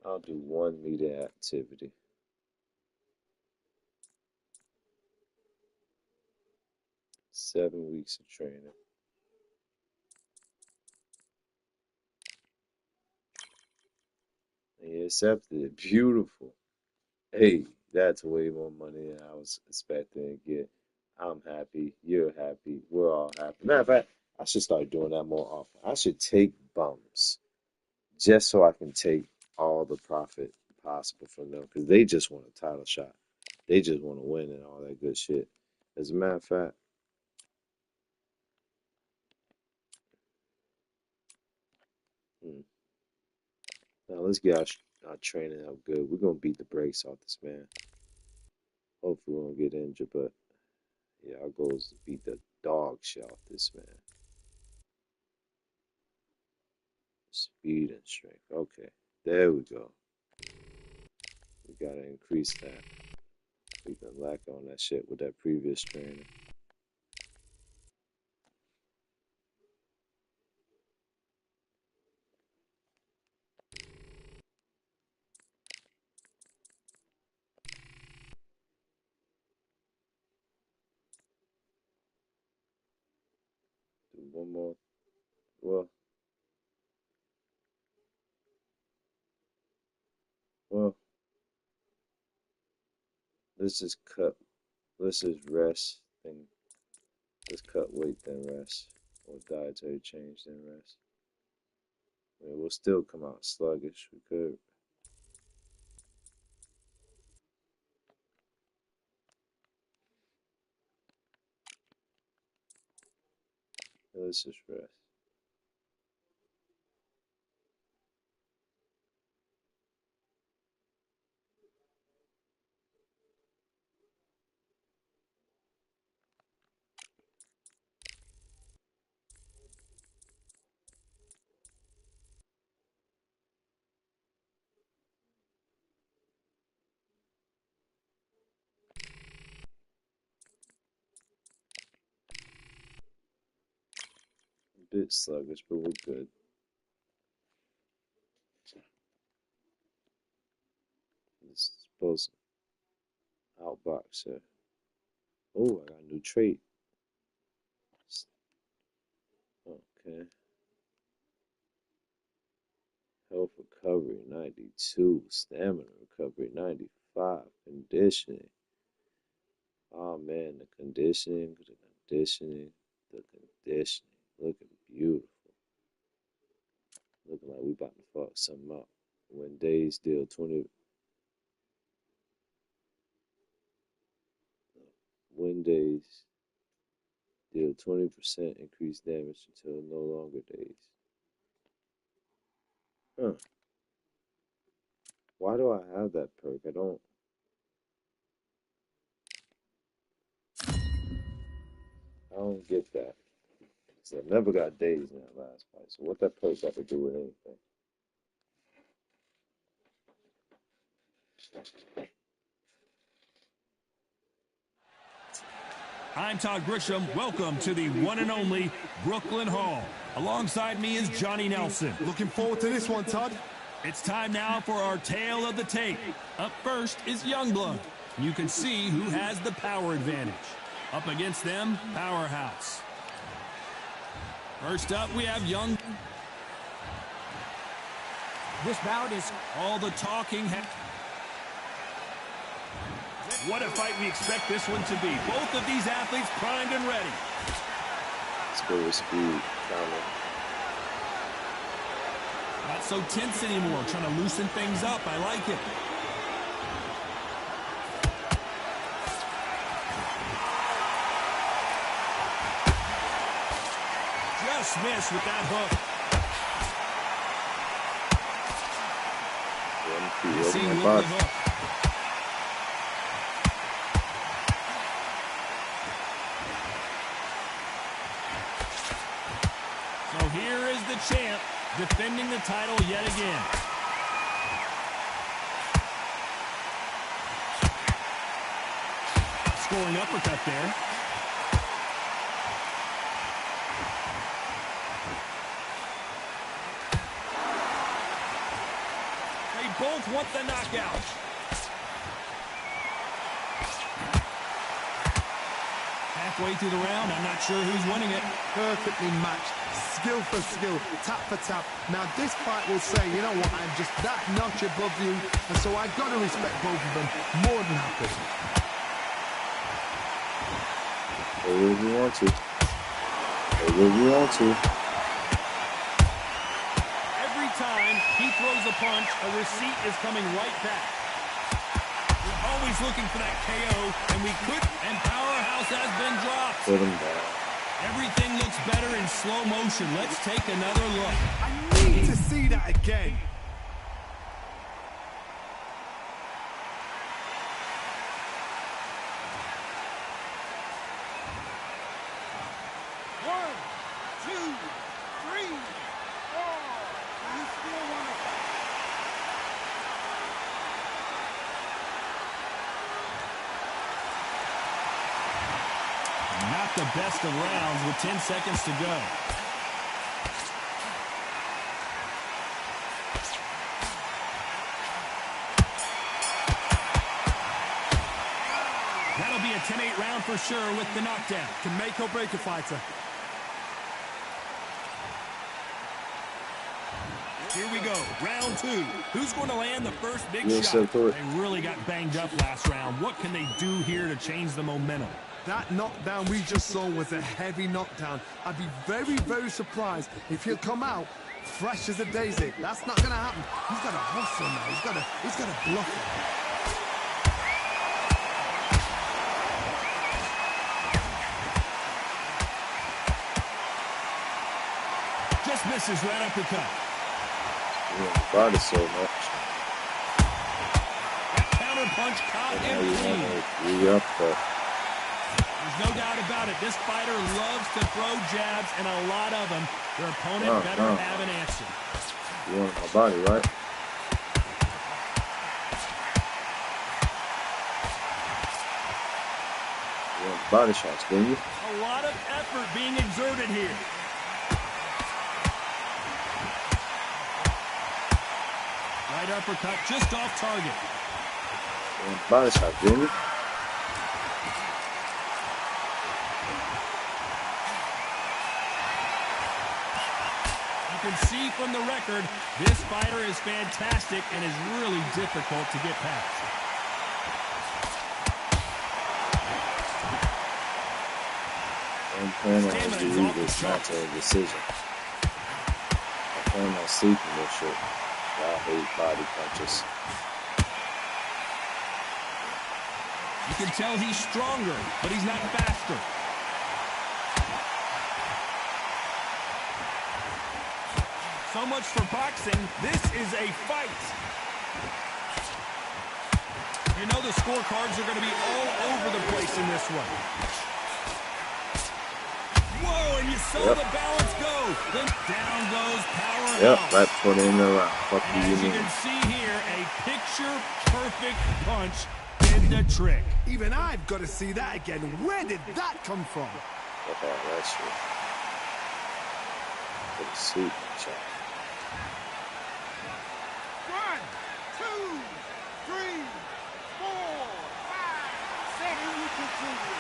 Speaker 2: I'll do 1 meter activity. Seven weeks of training. And he accepted it. Beautiful. Hey, that's way more money than I was expecting to get. I'm happy. You're happy. We're all happy. Matter of fact, I should start doing that more often. I should take bums just so I can take all the profit possible from them because they just want a title shot. They just want to win and all that good shit. As a matter of fact, now let's get our training up good. We're gonna beat the brakes off this man. Hopefully we won't get injured, but yeah, our goal is to beat the dog shit off this man. Speed and strength. Okay, there we go. We gotta increase that. We've been lacking on that shit with that previous training. Do one more. Well, let's just cut. Let's just rest and let's cut weight then rest, or dietary change then rest. I mean, we'll still come out sluggish. We could. Let's just rest. A bit sluggish, but we're good. This is supposed to outbox her. Oh, I got a new trait. Okay. Health recovery 92, stamina recovery 95, conditioning. Oh man, the conditioning. Looking beautiful. Looking like we about to fuck something up. When days deal 20 win days deal 20% increased damage until no longer days. Huh. Why do I have that perk? I don't get that. So I never got days in that last fight. So what that perk got to do with anything?
Speaker 5: I'm Todd Grisham. Welcome to the one and only Brooklyn Hall. Alongside me is Johnny Nelson.
Speaker 6: Looking forward to this one, Todd.
Speaker 5: It's time now for our tale of the tape. Up first is Youngblood. You can see who has the power advantage. Up against them, Powerhouse. First up, we have Young.
Speaker 7: This bout is
Speaker 5: All the talking. What a fight we expect this one to be. Both of these athletes primed and ready.
Speaker 2: Let's go with speed. Counter.
Speaker 5: Not so tense anymore. Trying to loosen things up. I like it. Just missed with that hook.
Speaker 2: See with the hook.
Speaker 5: So here is the champ defending the title yet again. Scoring uppercut there. They both both want the knockout. Halfway through the round, I'm not sure who's winning it.
Speaker 6: Perfectly matched, skill for skill, tap for tap. Now this fight will say, you know what, I'm just that notch above you, and so I've got to respect both of them more than happy.
Speaker 2: If you want to. If you want to.
Speaker 5: Every time he throws a punch, a receipt is coming right back. We're always looking for that KO, and we couldn't, and Powerhouse has been dropped.
Speaker 2: Put him down.
Speaker 5: Everything looks better in slow motion. Let's take another look.
Speaker 6: I need to see that again.
Speaker 8: One, two, three, four. You still want to fight?
Speaker 5: Not the best of rounds with 10 seconds to go. That'll be a 10-8 round for sure with the knockdown.
Speaker 6: Can make or break a fighter.
Speaker 5: Here we go, round two. Who's going to land the first big
Speaker 2: Yes,
Speaker 5: shot?
Speaker 2: sir.
Speaker 5: They really got banged up last round. What can they do here to change the momentum?
Speaker 6: That knockdown we just saw was a heavy knockdown. I'd be very, very surprised if he'll come out fresh as a daisy. That's not going to happen. He's got to hustle now. He's got to bluff it.
Speaker 5: Just misses right uppercut.
Speaker 2: Yeah, body so much.
Speaker 5: That counter punch caught him clean. There's no doubt about it. This fighter loves to throw jabs, and a lot of them. Their opponent better have an answer.
Speaker 2: You want my body, right? You want body shots, didn't you?
Speaker 5: A lot of effort being exerted here. Right uppercut just off target.
Speaker 2: You want body shots, didn't you?
Speaker 5: You can see from the record, this fighter is fantastic and is really difficult to get past.
Speaker 2: I'm planning on doing this match a decision. I plan on sleeping this shit. I hate body punches.
Speaker 5: You can tell he's stronger, but he's not faster. So much for boxing. This is a fight. You know the scorecards are going to be all over the place in this one. Whoa, and you saw the balance go. Then down goes Powerhouse.
Speaker 2: Yep, right before the end of the round. Fuck
Speaker 5: and
Speaker 2: you,
Speaker 5: as you can see here, a picture-perfect punch did the trick.
Speaker 6: Even I've got to see that again. Where did that come from?
Speaker 2: Fuck all that shit. Go to sleep, child.
Speaker 8: 1, 2, 3, 4, 5, 6. And we continue.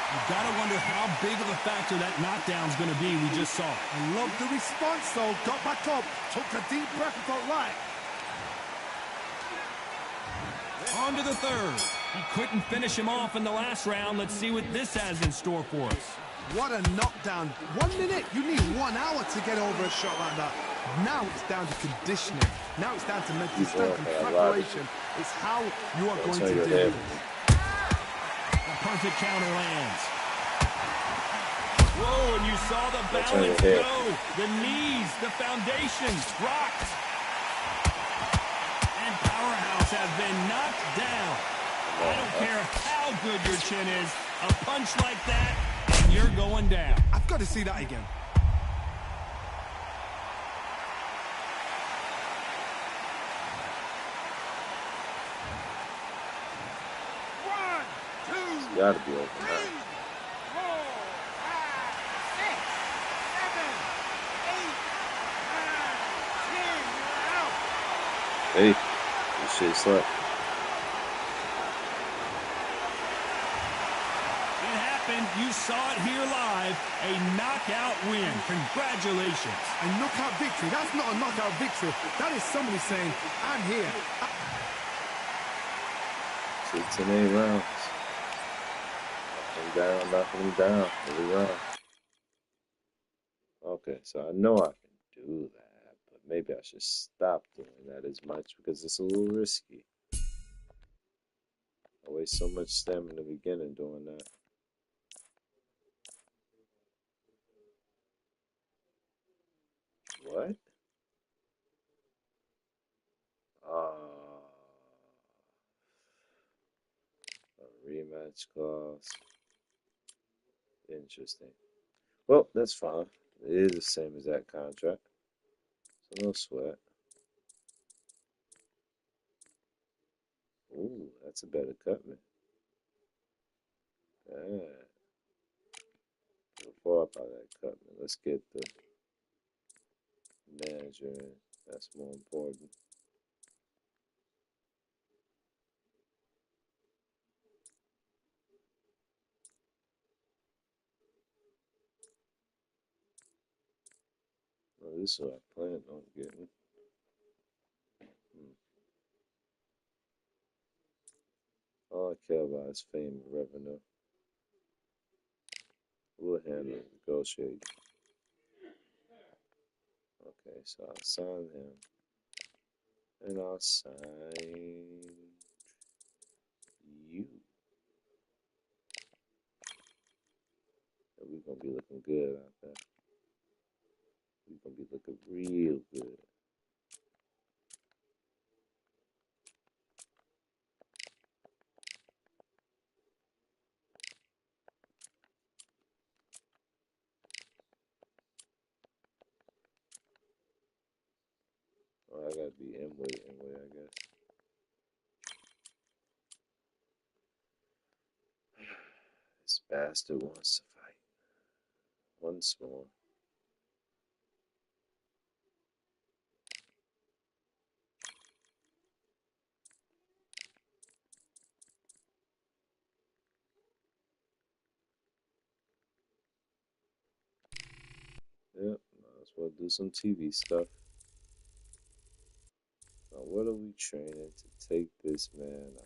Speaker 5: You've got to wonder how big of a factor that knockdown's going to be we just saw.
Speaker 6: I love the response, though. Got back up, took a deep breath and thought, right.
Speaker 5: On to the third. He couldn't finish him off in the last round. Let's see what this has in store for us.
Speaker 6: What a knockdown. 1 minute, you need 1 hour to get over a shot like that. Now it's down to conditioning. Now it's down to mental strength and preparation. It's how you are going to do it.
Speaker 5: The perfect counter lands. Whoa, and you saw the balance go. The knees, the foundation, rocked. And Powerhouse has been knocked down. I don't care how good your chin is. A punch like that, and you're going down.
Speaker 6: I've got to see that again.
Speaker 2: Gotta be open now.
Speaker 8: 4, 5, 6.
Speaker 2: Hey, this shit slept.
Speaker 5: It happened. You saw it here live. A knockout win. Congratulations.
Speaker 6: A knockout victory. That's not a knockout victory. That is somebody saying, I'm here.
Speaker 2: 6 and 8 rounds. Knocking him down every round. Okay, so I know I can do that, but maybe I should stop doing that as much because it's a little risky. I waste so much stamina in the beginning doing that. What? A rematch clause. Interesting. Well, that's fine. It is the same as that contract. So no sweat. Ooh, that's a better cut, man. Yeah. Before I buy that cut, man, let's get the manager in. That's more important. Well, this is what I planned on getting. All I care about is fame and revenue. We'll handle it, negotiate. Okay, so I'll sign him. And I'll sign you. And we're going to be looking good out there. We're going to be looking real good. Oh, I gotta be in-weight, I guess. This bastard wants to fight. Once more. Yep, might as well do some TV stuff. Now, what are we training to take this man out?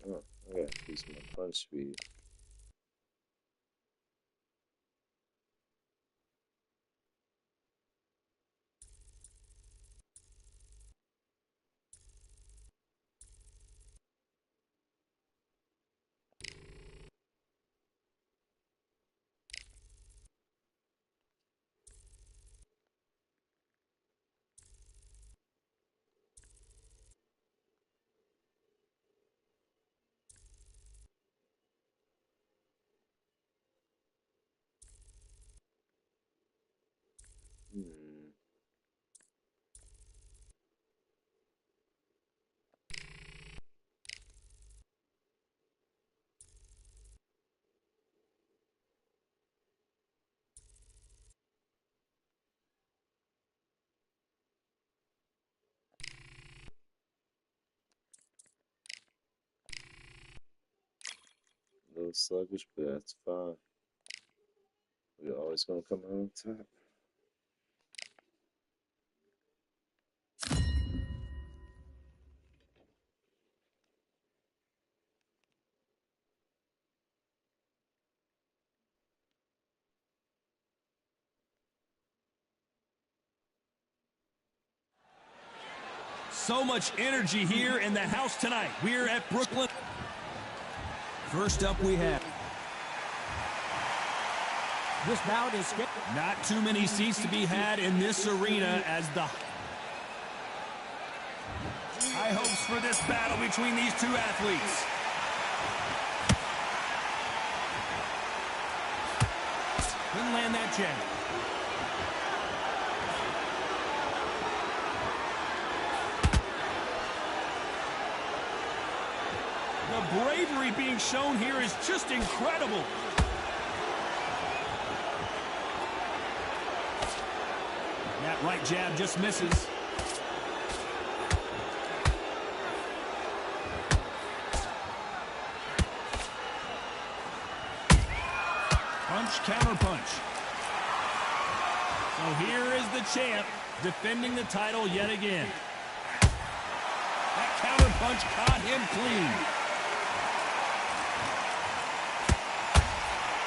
Speaker 2: Oh, I gotta increase my punch speed. A little sluggish, but that's fine. We're always gonna come out on top.
Speaker 5: So much energy here in the house tonight. We're at Brooklyn. First up, we have.
Speaker 7: This bout is
Speaker 5: not too many seats to be had in this arena as the high hopes for this battle between these two athletes. right jab. The bravery being shown here is just incredible. That right jab just misses. Punch, counter punch. So here is the champ defending the title yet again. That counter punch caught him clean.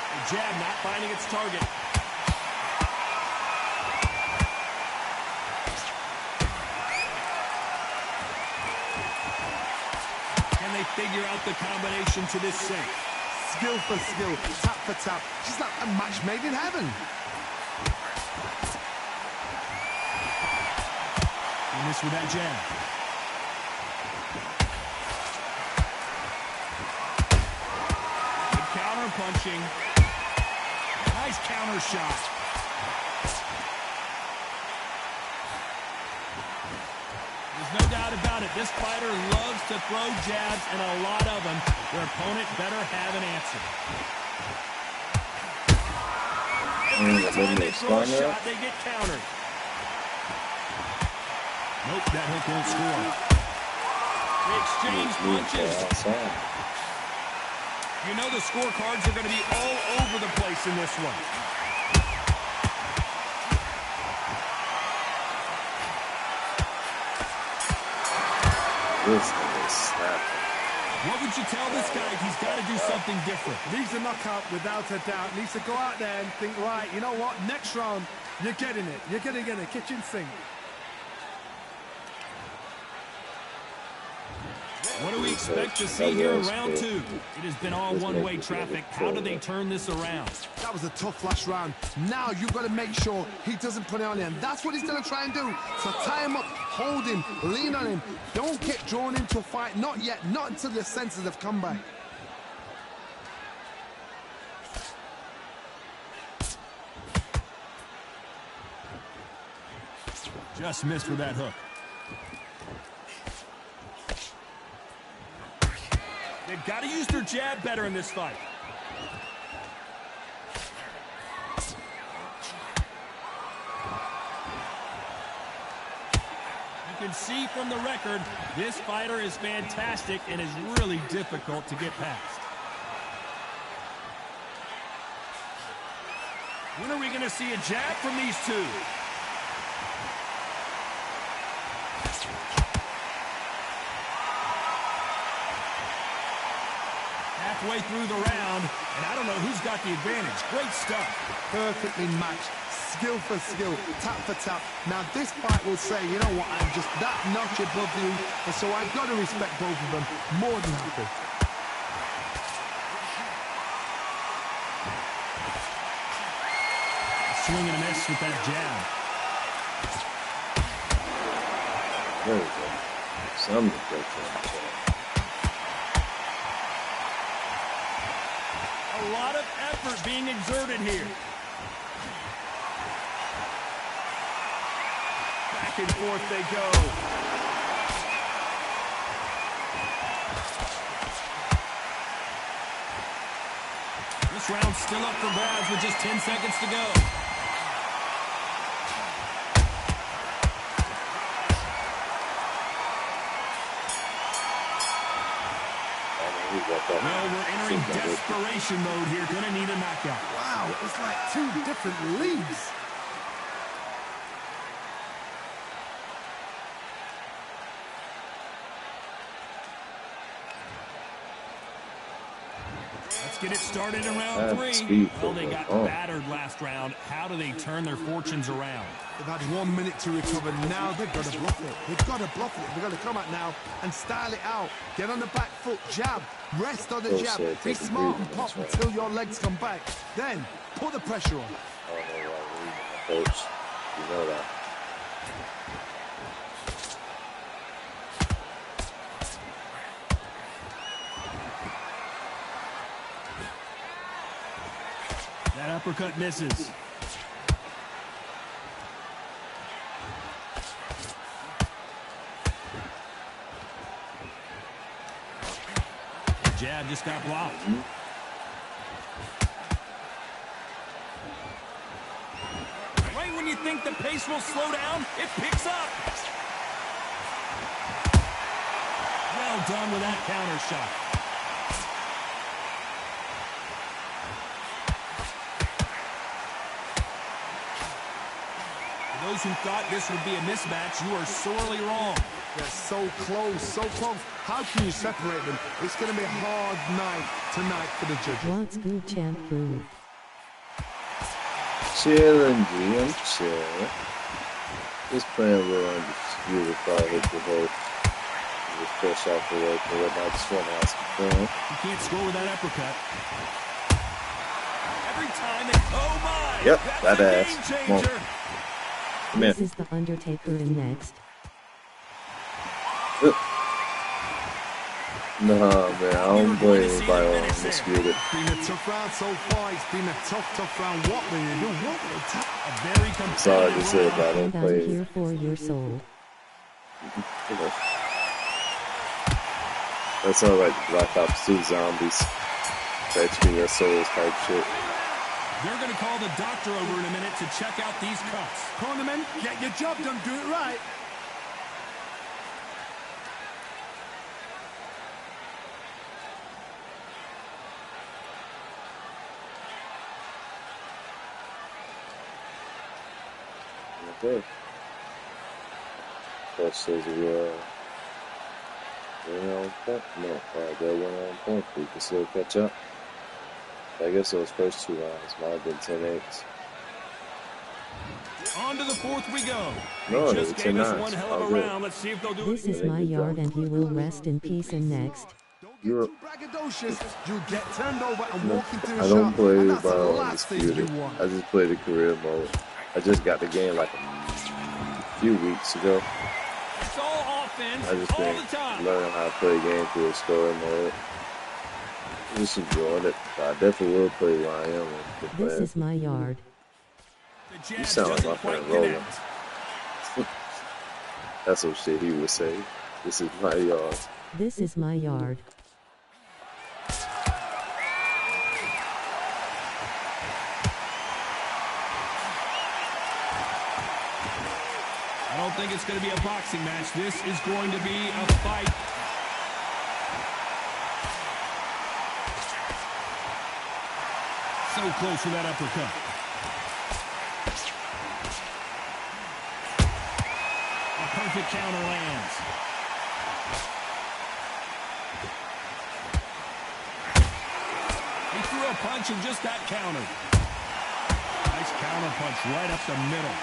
Speaker 5: The jab not finding its target. Can they figure out the combination to this sink?
Speaker 6: Skill for skill, tap for tap. Just like a match made in heaven.
Speaker 5: He missed with that jab. Good counter punching. Nice counter shot. There's no doubt about it. This fighter loves to throw jabs, and a lot of them. Their opponent better have an answer. Every time they throw a shot, they get countered. Nope, that hook won't score. They exchange punches. You know the scorecards are going to be all over the place in this one.
Speaker 2: This thing is snapping.
Speaker 5: What would you tell this guy? He's got to do something different.
Speaker 6: Needs a knockout without a doubt. Needs to go out there and think, right, you know what? Next round, you're getting it. You're going to get a kitchen sink.
Speaker 5: What do we expect to see here in round two? It has been all one-way traffic. How do they turn this around?
Speaker 6: That was a tough last round. Now you've got to make sure he doesn't put it on him. That's what he's going to try and do. So tie him up, hold him, lean on him. Don't get drawn into a fight. Not yet. Not until the senses have come back.
Speaker 5: Just missed with that hook. They've got to use their jab better in this fight. You can see from the record, this fighter is fantastic and is really difficult to get past. When are we going to see a jab from these two? Halfway through the round, and I don't know who's got the advantage. Great stuff.
Speaker 6: Perfectly matched. Skill for skill, tap for tap. Now this fight will say, you know what, I'm just that notch above you, and so I've got to respect both of them. More than happy.
Speaker 5: Swing and a miss with that jab.
Speaker 2: There we go. Some protection.
Speaker 5: A lot of effort being exerted here. Back and forth they go. This round's still up for grabs with just 10 seconds to go. Well, we're entering desperation mode here. Gonna need a knockout.
Speaker 6: Wow, it's like two different leagues.
Speaker 5: Let's get it started in round three. Well, they got battered last round. How do they turn their fortunes around?
Speaker 6: They've had 1 minute to recover. Now they've got to bluff it. They've got to bluff it. They've got to come out now and style it out. Get on the back foot, jab. Rest on the jab. Be smart and pop until your legs come back. Then put the pressure on.
Speaker 2: I don't know why we're reading the coach. You know that.
Speaker 5: That uppercut misses. jab just got blocked. Right when you think the pace will slow down, it picks up. Well done with that counter shot. For those who thought this would be a mismatch, you are sorely wrong.
Speaker 6: They're so close, so close. How can you separate them? It's going to be a hard night tonight for the judges.
Speaker 3: What's good, champ food?
Speaker 2: Chillin', G, I'm chillin'. Just playing a little Undisputed before I hit the hole. Just fresh out the work and whatnot. Just want to ask you fun.
Speaker 5: You can't score with that uppercut. Every time it, oh my!
Speaker 2: Yep,
Speaker 5: that's
Speaker 2: that
Speaker 5: a
Speaker 2: ass.
Speaker 5: game
Speaker 2: Come on.
Speaker 5: changer.
Speaker 2: Come here.
Speaker 3: This is the Undertaker in next.
Speaker 2: Nah, man, I don't play anybody on Undisputed.
Speaker 6: It's been a tough round so far. It's been a tough round. What will you do? What will you do?
Speaker 5: A very
Speaker 2: Sorry to
Speaker 5: competitive
Speaker 2: say,
Speaker 5: round.
Speaker 2: but I don't
Speaker 3: And I'm
Speaker 2: play.
Speaker 3: here for your soul.
Speaker 2: You know. That sounds like Black Ops 2 zombies. Fetch me your souls type shit.
Speaker 5: They're going to call the doctor over in a minute to check out these cuts.
Speaker 6: Cornerman, get your job done. Do it right.
Speaker 2: Okay. That says we're on point. No, they went on point. We can still catch up. I guess those first two rounds might have been 10-8s.
Speaker 5: On to the fourth we go.
Speaker 2: No,
Speaker 5: They
Speaker 2: they
Speaker 5: just
Speaker 2: were
Speaker 5: gave us
Speaker 2: 10-9s.
Speaker 5: one hell
Speaker 2: All
Speaker 5: of a
Speaker 2: good.
Speaker 5: round. Let's see if they'll do
Speaker 3: This
Speaker 5: it.
Speaker 3: is my yard and he will rest in peace and next.
Speaker 6: Don't get too braggadocious. You'll get turned over and
Speaker 2: No,
Speaker 6: walk into
Speaker 2: I
Speaker 6: a
Speaker 2: don't
Speaker 6: shot.
Speaker 2: play
Speaker 6: And that's the
Speaker 2: by
Speaker 6: last thing you
Speaker 2: Undisputed.
Speaker 6: want.
Speaker 2: I just play the career mode. I just got the game like a few weeks ago.
Speaker 5: It's all offense
Speaker 2: I just
Speaker 5: all
Speaker 2: been
Speaker 5: the time.
Speaker 2: learning how to play a game through a story mode. Just enjoying it. But I definitely will play where I am.
Speaker 3: This is my yard.
Speaker 5: The
Speaker 2: You
Speaker 5: jab
Speaker 2: sound like
Speaker 5: doesn't
Speaker 2: my friend
Speaker 5: quite
Speaker 2: Roland.
Speaker 5: connect.
Speaker 2: That's some shit he would say. This is my yard.
Speaker 3: This is my yard.
Speaker 5: I don't think it's going to be a boxing match. This is going to be a fight. So close with that uppercut. A perfect counter lands. He threw a punch and just got countered. Nice counter punch right up the middle.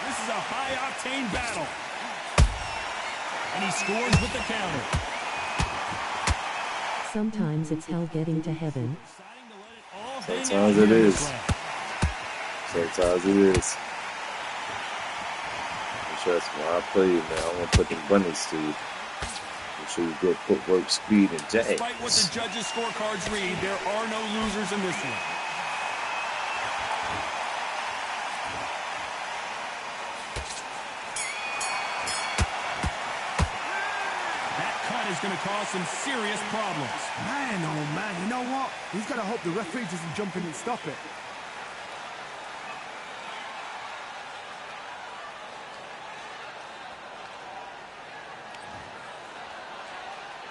Speaker 5: This is a high-octane battle. And he scores with the counter.
Speaker 3: Sometimes it's hell getting to heaven.
Speaker 2: Sometimes it is. Sometimes it is. And trust me, I play you, man. I'm gonna put them bunnies to you. Make sure you good footwork, speed, and jabs.
Speaker 5: Despite what the judges' scorecards read, there are no losers in this one. Is going to cause some serious problems.
Speaker 6: Man, oh man, you know what? He's got to hope the referee doesn't jump in and stop it.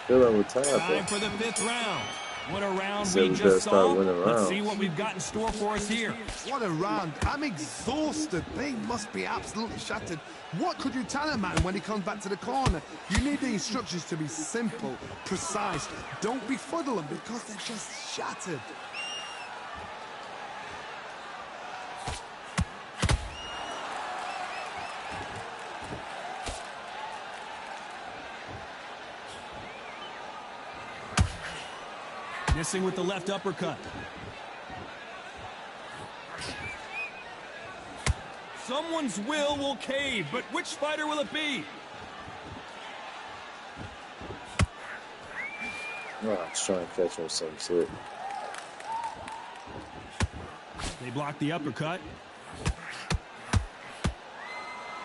Speaker 2: Feel like we're tired,
Speaker 5: Time
Speaker 2: bro.
Speaker 5: for the fifth round. What a round
Speaker 2: Said
Speaker 5: we
Speaker 2: we better
Speaker 5: just
Speaker 2: start
Speaker 5: saw.
Speaker 2: winning
Speaker 5: Let's
Speaker 2: rounds.
Speaker 5: see what we've got in store for us here.
Speaker 6: What a round. I'm exhausted. They must be absolutely shattered. What could you tell a man when he comes back to the corner? You need the instructions to be simple, precise. Don't befuddle them because they're just shattered.
Speaker 5: Missing with the left uppercut. Someone's will cave, but which fighter will it be?
Speaker 2: Oh, I was trying to catch him with something slick.
Speaker 5: They block the uppercut.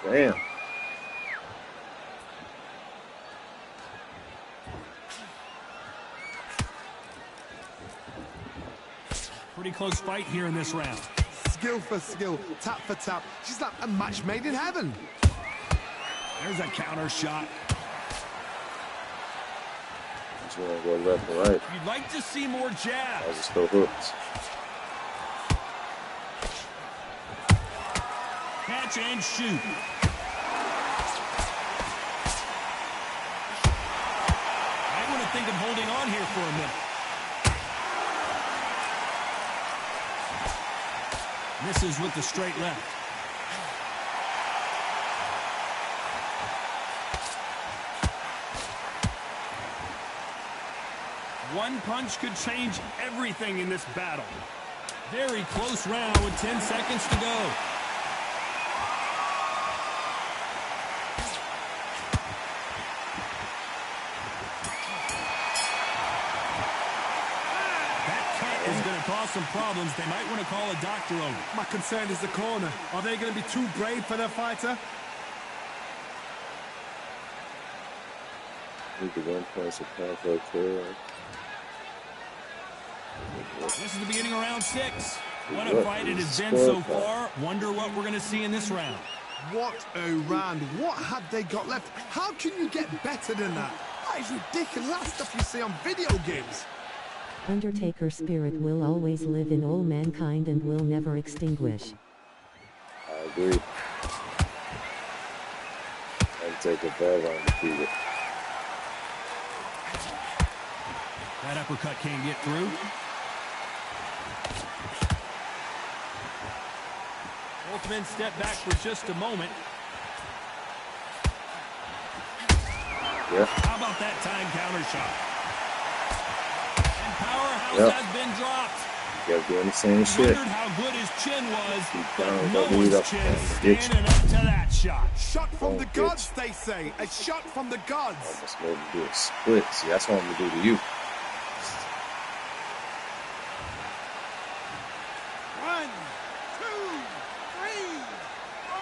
Speaker 2: Damn.
Speaker 5: Pretty close fight here in this round.
Speaker 6: Skill for skill, tap for tap. She's like a match made in heaven.
Speaker 5: There's a counter shot.
Speaker 2: Just want to go left and right.
Speaker 5: You'd like to see more jabs.
Speaker 2: I'll just throw hooks.
Speaker 5: Catch and shoot. I want to think of holding on here for a minute. Misses with the straight left. One punch could change everything in this battle. Very close round with 10 seconds to go. Cause some problems. They might want to call a doctor over.
Speaker 6: My concern is the corner. Are they going to be too brave for their fighter?
Speaker 2: Need the 1 point of conflict here.
Speaker 5: This is the beginning of round 6. What a fight it has been so far. Wonder what we're going to see in this round.
Speaker 6: What a round. What have they got left? How can you get better than that? That is ridiculous. That's stuff you see on video games.
Speaker 3: Undertaker's spirit will always live in all mankind and will never extinguish.
Speaker 2: I agree. Undertaker very undefeated.
Speaker 5: That uppercut can't get through. Both men step back for just a moment.
Speaker 2: Yeah.
Speaker 5: How about that time counter shot? Powerhouse has been dropped.
Speaker 2: Kept doing the same shit.
Speaker 5: Wondered how good his chin was, but no one's chin standing up to that shot.
Speaker 6: Shot from the gods, they say. A shot from the gods.
Speaker 2: Almost made him do a split. See, that's what I'm going to do to you.
Speaker 8: 1, 2, 3, 4.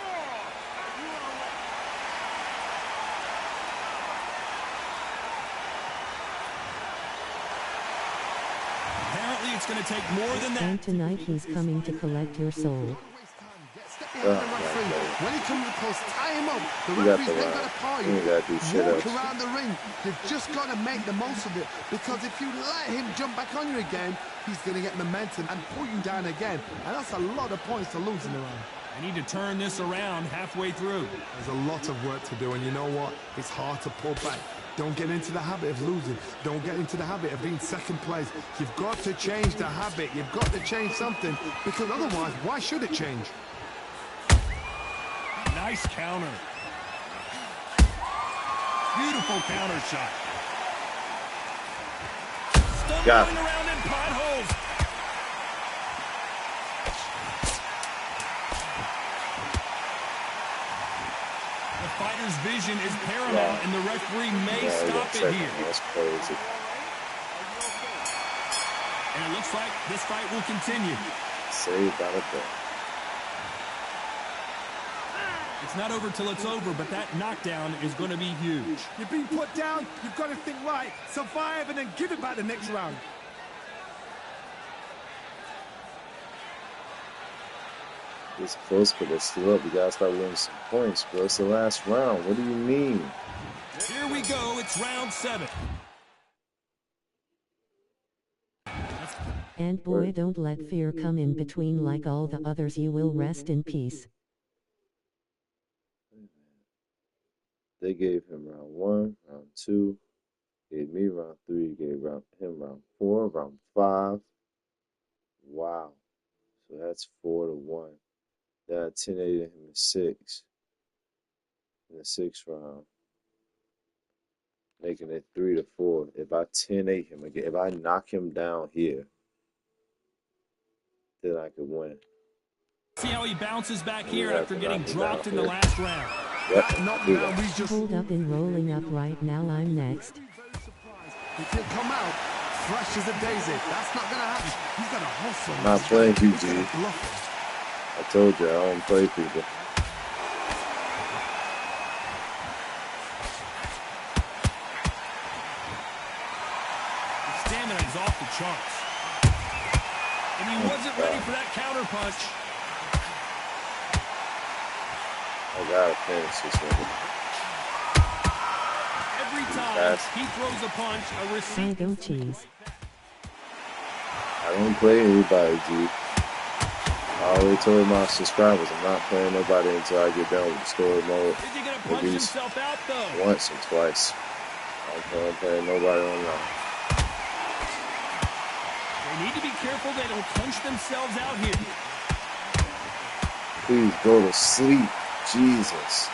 Speaker 5: Apparently it's going to take more than that.
Speaker 3: And tonight he's coming to collect your soul.
Speaker 6: When he comes close, tie him up. The referee's not going to call you. Walk around the ring. You've just got to make the most of it. Because if you let him jump back on you again, he's going to get momentum and pull you down again. And that's a lot of points to lose in the round.
Speaker 5: I need to turn this around halfway through.
Speaker 6: There's a lot of work to do, and you know what? It's hard to pull back. Don't get into the habit of losing. Don't get into the habit of being second place. You've got to change the habit. You've got to change something, because otherwise, why should it change?
Speaker 5: Nice counter. Beautiful counter shot. Stumbling around in potholes. The fighter's vision is paramount, and the referee may stop it here.
Speaker 2: That's crazy.
Speaker 5: And it looks like this fight will continue.
Speaker 2: Saved out of there.
Speaker 5: It's not over till it's over, but that knockdown is going to be huge.
Speaker 6: You've been put down, you've got to think right, survive, and then give it back the next round.
Speaker 2: It's close, but it's still up. You gotta start winning some points, bro. It's the last round. What do you mean?
Speaker 5: Here we go. It's round 7.
Speaker 3: And boy, don't let fear come in between like all the others. You will rest in peace.
Speaker 2: They gave him round 1, round 2, gave me round 3, gave him round 4, round 5. Wow. So that's 4-1. Then I 10-8 him in 6. In the 6th round. Making it 3-4. If I 10-8 him again, if I knock him down here, then I could win.
Speaker 5: See how he bounces back here after getting dropped in the last round.
Speaker 2: Yep.
Speaker 3: Hold up and rolling up right now. I'm next.
Speaker 6: He can come out fresh as a daisy. That's not going to happen. He's got to hustle.
Speaker 2: I'm not playing you,
Speaker 6: He's gonna
Speaker 2: G.
Speaker 6: bluff.
Speaker 2: I told you, I don't play people.
Speaker 5: His stamina is off the charts. And he wasn't ready for that counter punch.
Speaker 2: I gotta finish this one.
Speaker 5: Every time he throws a punch, a receipt.
Speaker 3: I go cheese.
Speaker 2: I don't play anybody, G. I already told my subscribers I'm not playing nobody until I get done with the story mode.
Speaker 5: Is he gonna punch himself out though?
Speaker 2: Once or twice. I don't play nobody online.
Speaker 5: They need to be careful they don't punch themselves out here.
Speaker 2: Please go to sleep. Jesus.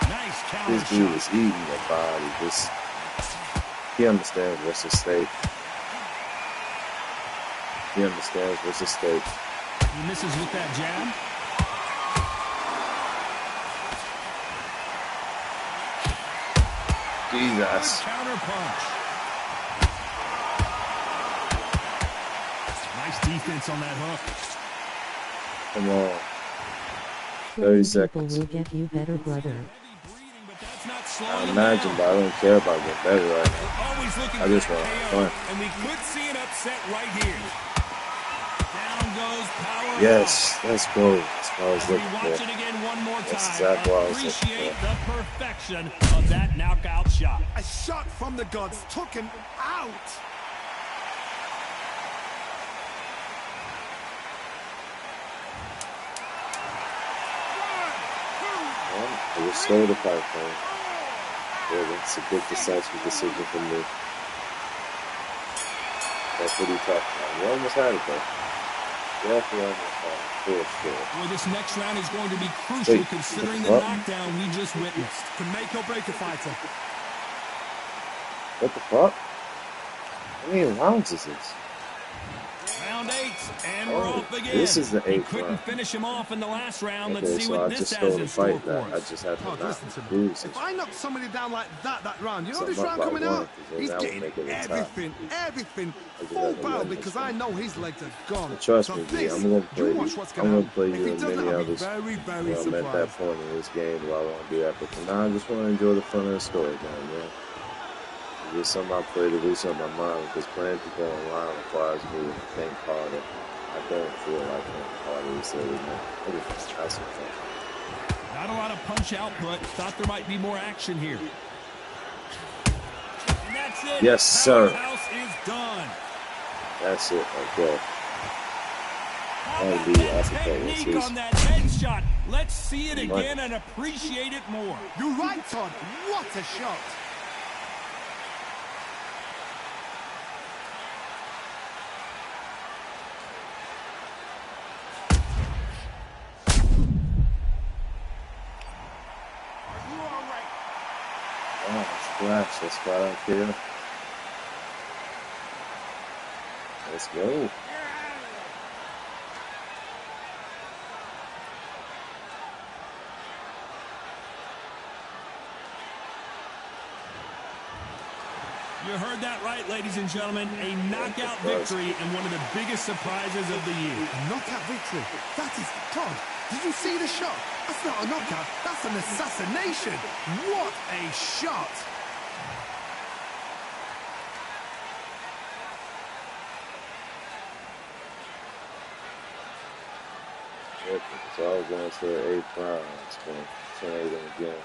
Speaker 5: Nice counter
Speaker 2: This dude
Speaker 5: shot.
Speaker 2: is eating the body. He understands what's at stake. He understands what's at stake.
Speaker 5: He misses with that jab.
Speaker 2: Jesus.
Speaker 5: Good counter punch. Nice defense on that hook.
Speaker 2: Come on. 30
Speaker 3: People
Speaker 2: seconds.
Speaker 3: will get you better, brother.
Speaker 2: I imagine, but I don't care about getting better right now.
Speaker 5: Always looking
Speaker 2: I just want to have fun.
Speaker 5: and we could see an upset right here. Down goes power.
Speaker 2: Yes, let's go. That's what I was looking
Speaker 5: Watch
Speaker 2: for.
Speaker 5: it again one more time.
Speaker 2: That's exactly what I was looking
Speaker 5: Appreciate
Speaker 2: for.
Speaker 5: the perfection of that knockout shot.
Speaker 6: A shot from the gods took him out.
Speaker 2: It was slow to fight, man. Yeah, that's a good decisive decision for me. That's what he talked about. We almost had it, though. Definitely almost had it. For sure.
Speaker 5: Boy, this next round is going to be crucial
Speaker 2: Wait,
Speaker 5: considering the
Speaker 2: what?
Speaker 5: knockdown we just witnessed.
Speaker 6: Can make or break a fighter.
Speaker 2: What the fuck? How many rounds is this?
Speaker 5: Round 8, and we're
Speaker 2: Oh,
Speaker 5: off again.
Speaker 2: this is the
Speaker 5: He
Speaker 2: 8th
Speaker 5: couldn't
Speaker 2: round.
Speaker 5: finish him off in the last round.
Speaker 2: Okay,
Speaker 5: Let's see
Speaker 2: so
Speaker 5: what
Speaker 2: I
Speaker 5: this
Speaker 2: just
Speaker 5: has
Speaker 2: stole
Speaker 5: in
Speaker 2: the
Speaker 5: store
Speaker 2: fight
Speaker 5: for
Speaker 2: that. I
Speaker 5: us.
Speaker 2: just have to
Speaker 6: God,
Speaker 2: not
Speaker 6: listen to me.
Speaker 2: lose.
Speaker 6: If I knock somebody down like that round, you know
Speaker 2: So
Speaker 6: this
Speaker 2: I'm up
Speaker 6: round
Speaker 2: by
Speaker 6: coming
Speaker 2: one,
Speaker 6: out?
Speaker 2: 'cause then
Speaker 6: He's
Speaker 2: that would
Speaker 6: getting
Speaker 2: make it a tie.
Speaker 6: everything,
Speaker 2: I just
Speaker 6: full
Speaker 2: have to
Speaker 6: barrel
Speaker 2: win this
Speaker 6: because
Speaker 2: one.
Speaker 6: I know his legs are gone.
Speaker 2: But trust
Speaker 6: So
Speaker 2: me, G,
Speaker 6: this,
Speaker 2: I'm gonna play
Speaker 6: you
Speaker 2: you.
Speaker 6: watch what's
Speaker 2: I'm
Speaker 6: gonna
Speaker 2: gonna
Speaker 6: happen.
Speaker 2: play
Speaker 6: If
Speaker 2: you
Speaker 6: he
Speaker 2: and
Speaker 6: doesn't,
Speaker 2: many
Speaker 6: I'll be
Speaker 2: others.
Speaker 6: very, very
Speaker 2: I'm at that
Speaker 6: surprised.
Speaker 2: point in this game where I want to do that. But for now, I just want to enjoy the fun of the story, man. It's just something I play to do something on my mind, because playing people online requires me to think harder. I don't feel like thinking harder this every night. I just have some fun.
Speaker 5: Not a lot of punch output. Thought there might be more action here. And that's it.
Speaker 2: Yes, sir.
Speaker 5: Powerhouse is done.
Speaker 2: That's it right there.
Speaker 5: How
Speaker 2: That'd
Speaker 5: about
Speaker 2: be
Speaker 5: that
Speaker 2: uppercut. What's
Speaker 5: technique
Speaker 2: his?
Speaker 5: on that headshot? Let's see it
Speaker 2: Money.
Speaker 5: again and appreciate it more.
Speaker 6: You're right, Todd. What a shot.
Speaker 2: Oh, splash. That's why I don't care. Let's go.
Speaker 5: You heard that right, ladies and gentlemen. A knockout victory and one of the biggest surprises of the year.
Speaker 6: A knockout victory. That is, Todd, did you see the shot? That's not a knockout. That's an assassination. What a shot.
Speaker 2: So I was going to the 8th round. It's going to try them again.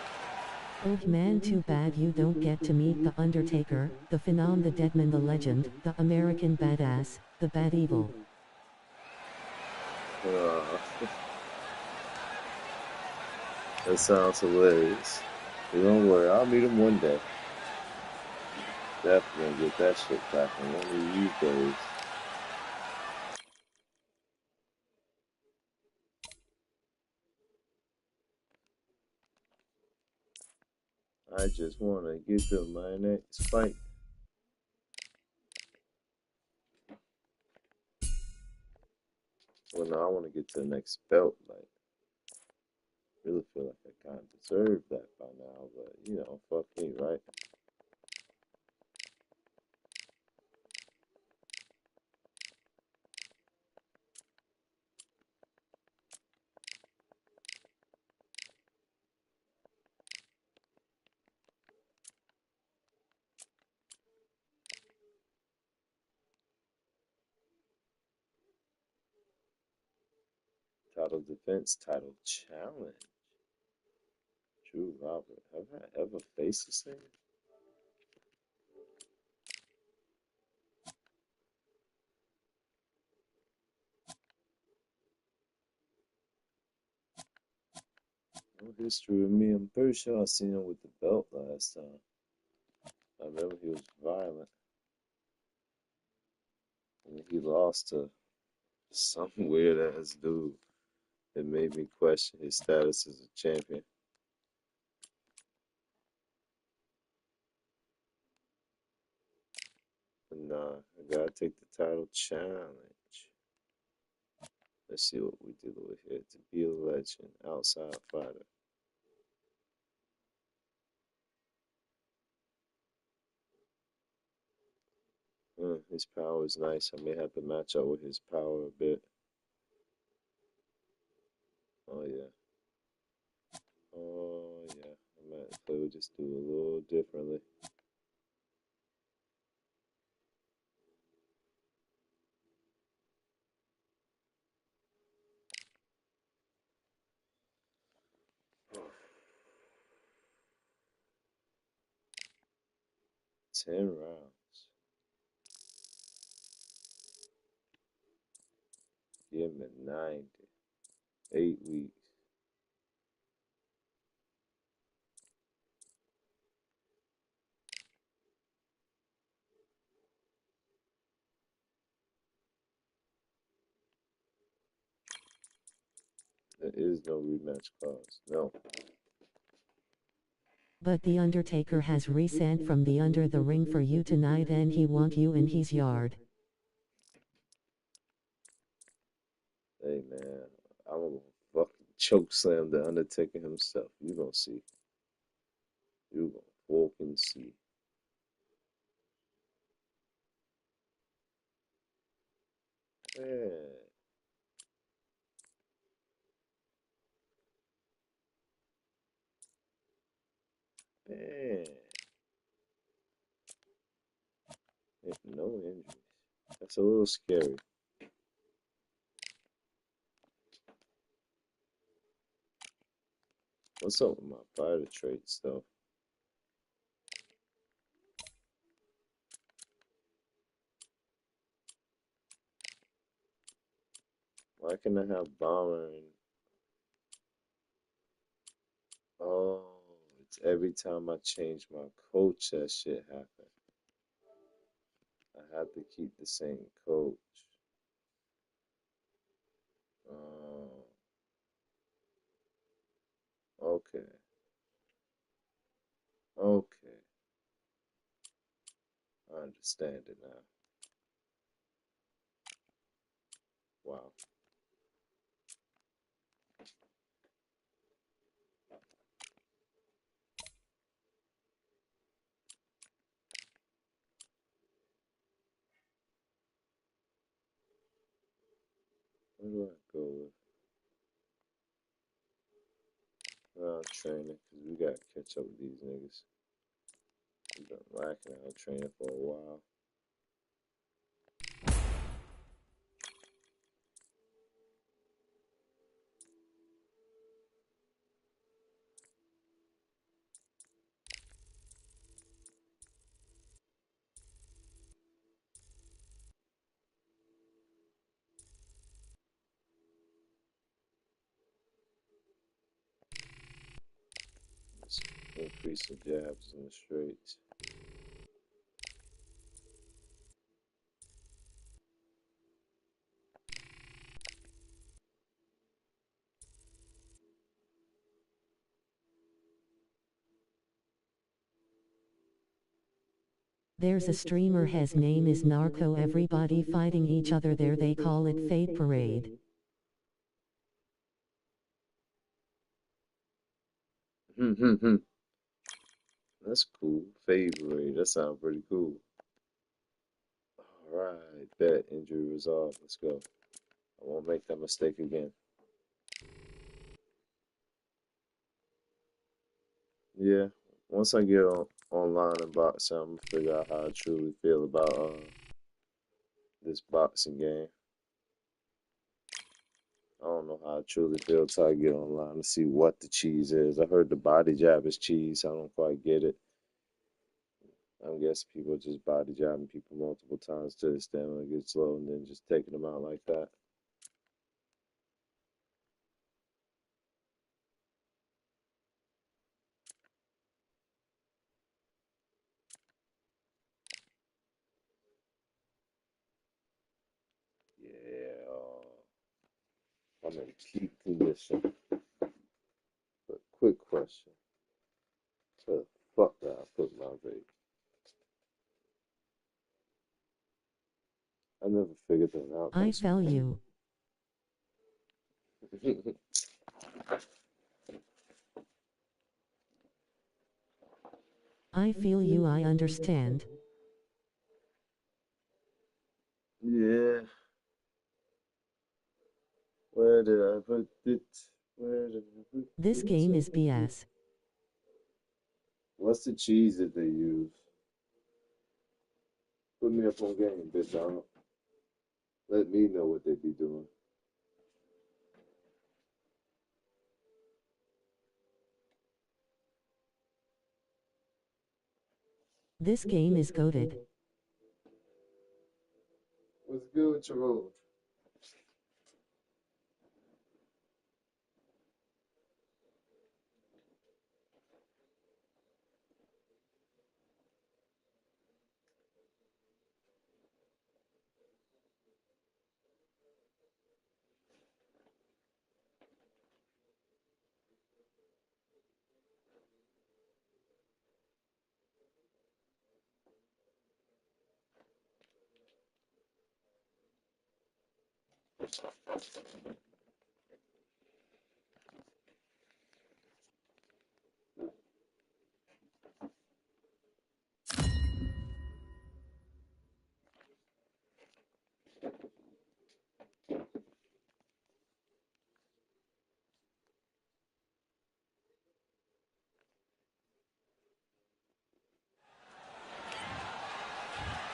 Speaker 3: Oh man, too bad you don't get to meet the Undertaker, the Phenom, the Deadman, the Legend, the American Badass, the Bad Evil.
Speaker 2: That sounds hilarious. But don't worry, I'll meet him one day. Definitely gonna get that shit back in one of these days. I just want to get to my next fight. Well, no, I want to get to the next belt. Like, really feel like I kind of deserve that by now, but you know, fuck me, right? Title defense, title challenge. Drew Robert. Have I ever faced this thing? No history of me. I'm pretty sure I seen him with the belt last time. I remember he was violent. And he lost to some weird ass dude. It made me question his status as a champion. But nah, I gotta take the title challenge. Let's see what we deal with here. To be a legend, outside fighter. His power is nice. I may have to match up with his power a bit. Oh yeah. Oh yeah. I might play with this dude a little differently. $10 rounds. Give him a 90. 8 weeks. There is no rematch clause. No.
Speaker 3: But the Undertaker has resent from the under the ring for you tonight and he want you in his yard.
Speaker 2: Hey man, I'm gonna fucking choke slam the Undertaker himself. You gonna see. You gonna fucking see. Man. Man. No injuries. That's a little scary. What's up with my fighter traits though? Why can I have Bomber and... Oh, it's every time I change my coach that shit happens. I have to keep the same coach. Oh, okay. Okay. I understand it now. Wow. Where do I go with training? Because we got to catch up with these niggas. We've been lacking out training for a while. Let's increase the jabs and the straights.
Speaker 3: There's a streamer, his name is Narco, everybody fighting each other there, they call it Fate Parade.
Speaker 2: That's cool. Favorite. That sounds pretty cool. Alright, bet. Injury resolved. Let's go. I won't make that mistake again. Yeah. Once I get online and boxing, I'm gonna figure out how I truly feel about this boxing game. I don't know how I truly feel till I get online to see what the cheese is. I heard the body jab is cheese. I don't quite get it. I guess people just body jabbing people multiple times till the stamina gets low and then just taking them out like that. Yeah, I'm in peak condition. But quick question. Where the fuck did I put my vape? I never figured that out.
Speaker 3: I feel you. I feel you, I understand.
Speaker 2: Yeah. Where did I put it? Where did I put it?
Speaker 3: This game is BS.
Speaker 2: What's the cheese that they use? Put me up on game, bitch. Let me know what they be doing.
Speaker 3: This game is goated.
Speaker 2: What's good with your roll?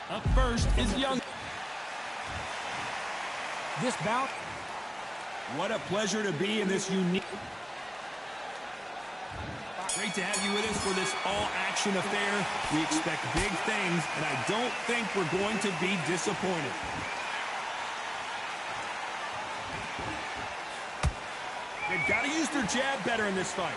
Speaker 5: Up first is Young.
Speaker 7: This bout.
Speaker 5: What a pleasure to be in this unique. Great to have you with us for this all-action affair. We expect big things, and I don't think we're going to be disappointed. They've got to use their jab better in this fight.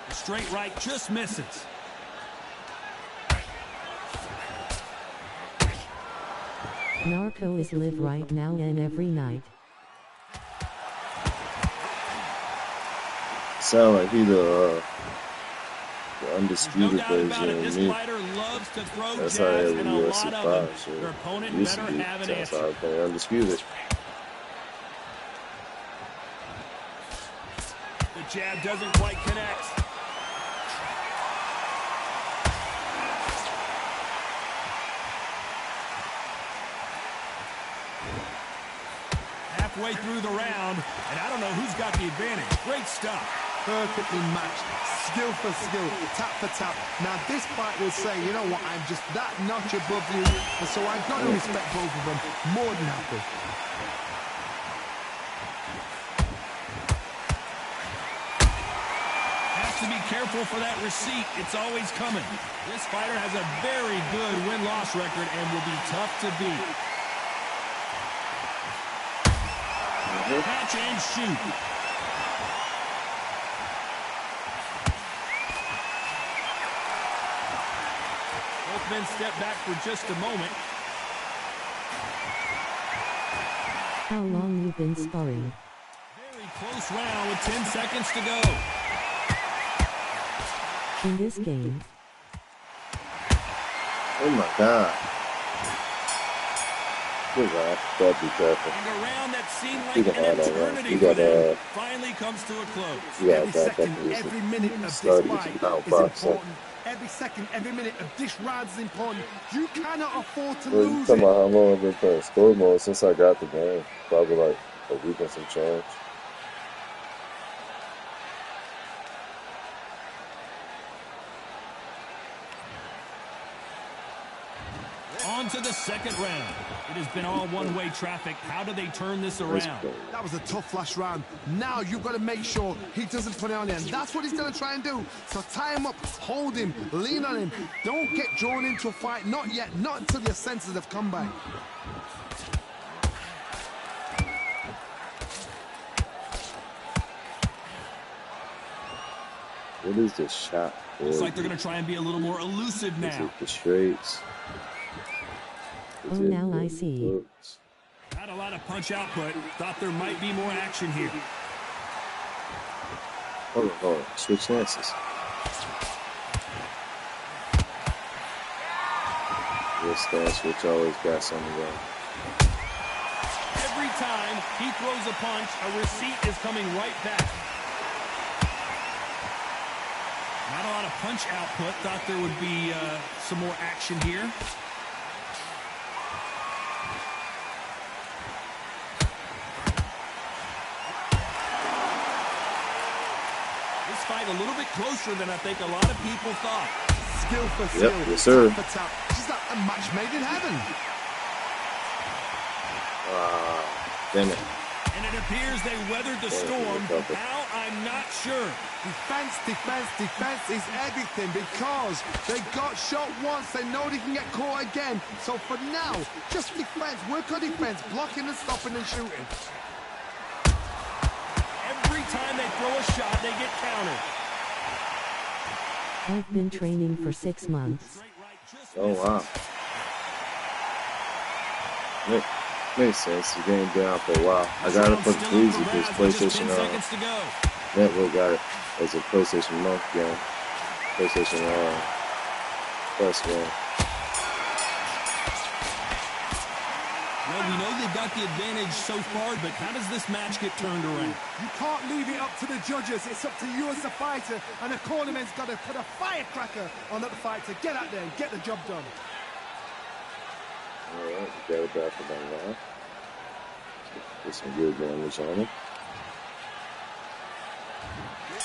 Speaker 5: The straight right just misses.
Speaker 3: Narco is live right now and every night.
Speaker 2: Sound like he the undisputed
Speaker 5: No
Speaker 2: version
Speaker 5: doubt about it.
Speaker 2: of
Speaker 5: This
Speaker 2: me.
Speaker 5: fighter loves to throw
Speaker 2: That's
Speaker 5: jabs,
Speaker 2: how I have
Speaker 5: and a
Speaker 2: UFC
Speaker 5: lot of
Speaker 2: 5
Speaker 5: them.
Speaker 2: shit.
Speaker 5: Their opponent
Speaker 2: Used to
Speaker 5: better
Speaker 2: be.
Speaker 5: have an
Speaker 2: That's how
Speaker 5: answer.
Speaker 2: I play undisputed.
Speaker 5: The jab doesn't quite connect. Halfway through the round, and I don't know who's got the advantage. Great stuff.
Speaker 6: Perfectly matched, skill for skill, tap for tap. Now this fight will say, you know what, I'm just that notch above you, and so I've got to respect both of them. More than happy.
Speaker 5: Has to be careful for that receipt. It's always coming. This fighter has a very good win-loss record and will be tough to beat. Catch and shoot. Both men step back for just a moment.
Speaker 3: How long you been sparring?
Speaker 5: Very close round with 10 seconds to go.
Speaker 3: In this game,
Speaker 2: Oh my god. Good God. Gotta be careful.
Speaker 5: And a round that seemed
Speaker 2: You
Speaker 5: like
Speaker 2: can
Speaker 5: an
Speaker 2: add that
Speaker 5: eternity
Speaker 2: You
Speaker 5: for
Speaker 2: got
Speaker 5: them finally comes to a close.
Speaker 2: you got
Speaker 6: Every
Speaker 2: that
Speaker 6: second,
Speaker 2: music.
Speaker 6: every minute of this
Speaker 2: Started
Speaker 6: fight
Speaker 2: to
Speaker 6: is
Speaker 2: outbox
Speaker 6: important. Every second, every minute of this round is important. You cannot afford to
Speaker 2: Well, you
Speaker 6: lose
Speaker 2: talking
Speaker 6: it.
Speaker 2: about how long I've been playing story mode since I got the game? Probably like a week and some change.
Speaker 5: On to the second round. It has been all one-way traffic. How do they turn this around?
Speaker 6: That was a tough last round. Now you've got to make sure he doesn't put it on you, and that's what he's going to try and do. So tie him up, hold him, lean on him. Don't get drawn into a fight. Not yet. Not until your senses have come back.
Speaker 2: What is this shot?
Speaker 5: Looks like they're going to try and be a little more elusive now.
Speaker 2: Is it the straights?
Speaker 3: Oh, now I see.
Speaker 5: Not a lot of punch output. Thought there might be more action here.
Speaker 2: Hold on. Switch stances. This stance, which always got something going.
Speaker 5: Every time he throws a punch, a receipt is coming right back. Not a lot of punch output. Thought there would be some more action here. This fight a little bit closer than I think a lot of people thought.
Speaker 6: Skill for skill.
Speaker 2: Yep, yes, sir.
Speaker 6: Tap for tap. Just like a match made in heaven.
Speaker 2: Damn it.
Speaker 5: And it appears they weathered the storm. How? I'm not sure.
Speaker 6: Defense, defense, defense is everything because they got shot once. They know they can get caught again. So for now, just defense. Work on defense. Blocking and stopping and shooting.
Speaker 5: Every time they throw a shot, they get countered.
Speaker 3: I've been training for 6 months.
Speaker 2: Oh, wow. Makes sense. The game been out for a while. I got it for free because PlayStation Network got it as a PlayStation month game. PlayStation Plus game.
Speaker 5: Well, we know they've got the advantage so far, but how does this match get turned around?
Speaker 6: You can't leave it up to the judges. It's up to you as the fighter, and the cornerman's got to put a firecracker on that fight to get out there and get the job done.
Speaker 2: Alright, got it back for that now. Get some good damage on it.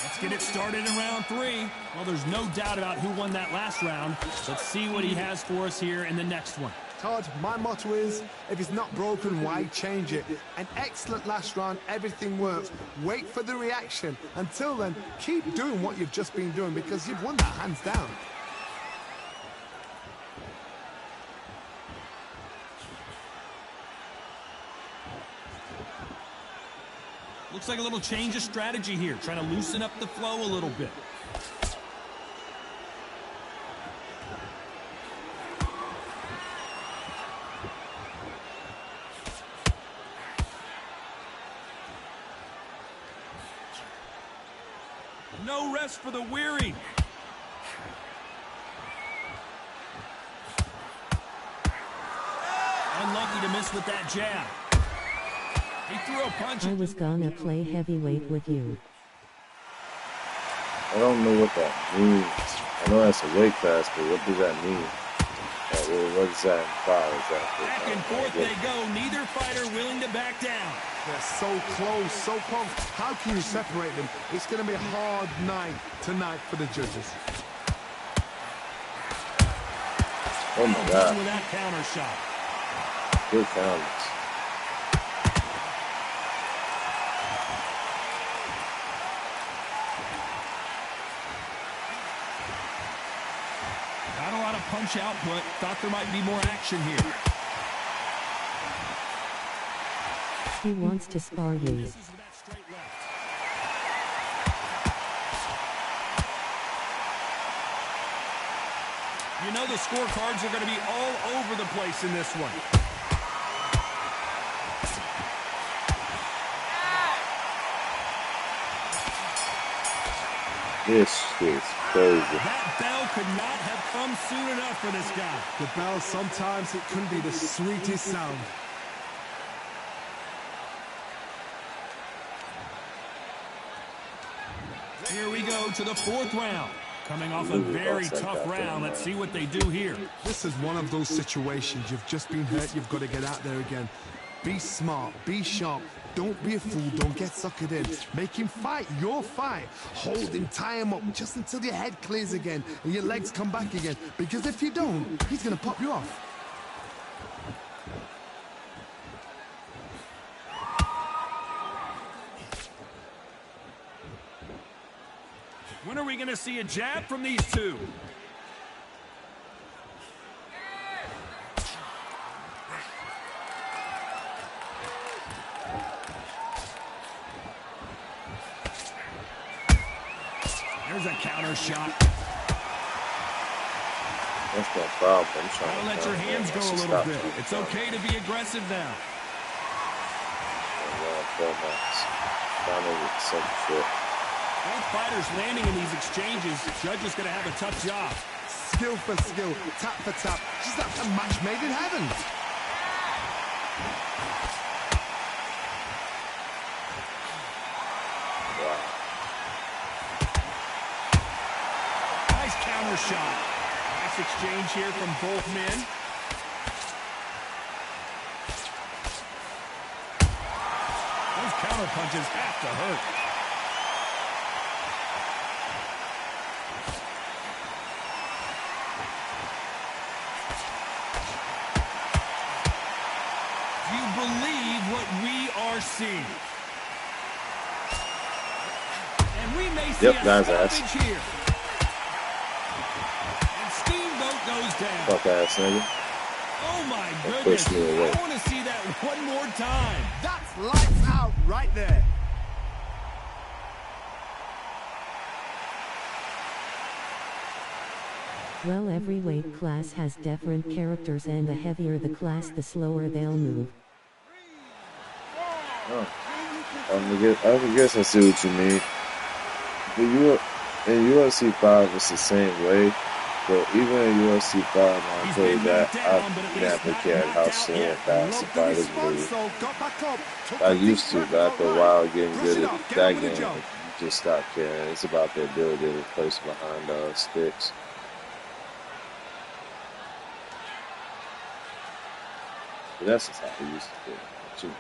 Speaker 5: Let's get it started in round 3. Well, there's no doubt about who won that last round. Let's see what he has for us here in the next one.
Speaker 6: Todd, my motto is, if it's not broken, why change it? An excellent last round, everything works. Wait for the reaction. Until then, keep doing what you've just been doing because you've won that hands down.
Speaker 5: Looks like a little change of strategy here, trying to loosen up the flow a little bit. No rest for the weary. Unlucky to miss with that jab. He threw a punch.
Speaker 3: I was gonna play heavyweight with you.
Speaker 2: I don't know what that means. I know that's a weight class, but what does that mean? What does that imply exactly?
Speaker 5: Back and forth they go. Neither fighter willing to back down.
Speaker 6: They're so close, so close. How can you separate them? It's going to be a hard night tonight for the judges.
Speaker 2: Oh my God.
Speaker 5: With that counter shot.
Speaker 2: Good counters.
Speaker 5: Not a lot of punch output. Thought there might be more action here.
Speaker 3: He wants to spar you.
Speaker 5: You know the scorecards are going to be all over the place in this one.
Speaker 2: This is crazy.
Speaker 5: That bell could not have come soon enough for this guy.
Speaker 6: The bell, sometimes it can be the sweetest sound.
Speaker 5: Here we go to the 4th round. Coming off a very tough round. Let's see what they do here.
Speaker 6: This is one of those situations. You've just been hurt. You've got to get out there again. Be smart. Be sharp. Don't be a fool. Don't get suckered in. Make him fight your fight. Hold him. Tie him up just until your head clears again and your legs come back again. Because if you don't, he's going to pop you off.
Speaker 5: we going to see a jab from these two? There's a counter shot.
Speaker 2: That's no problem. I'm trying
Speaker 5: Gotta
Speaker 2: to
Speaker 5: let your hands go a little bit. It's okay to be aggressive now. Both fighters landing in these exchanges. Judge is going to have a tough job.
Speaker 6: Skill for skill, tap for tap. Just like a match made in heaven.
Speaker 2: Wow.
Speaker 5: Nice counter shot. Nice exchange here from both men. Those counter punches have to hurt. Do you believe what we are seeing? And we may see a stoppage here. And Steamboat goes down.
Speaker 2: Fuck ass nigga.
Speaker 5: Oh my goodness. I want to see that one more time.
Speaker 6: That's lights out right there.
Speaker 3: Well, every weight class has different characters, and the heavier the class, the slower they'll move.
Speaker 2: Oh. I guess I see what you mean. But in UFC 5, it's the same way. But even in UFC 5, when I played that, I never cared how slow and fast the fighters move. I used to, but after a while, getting good at that game, you just stop caring. It's about the ability to place behind sticks. But that's just how I used to do it.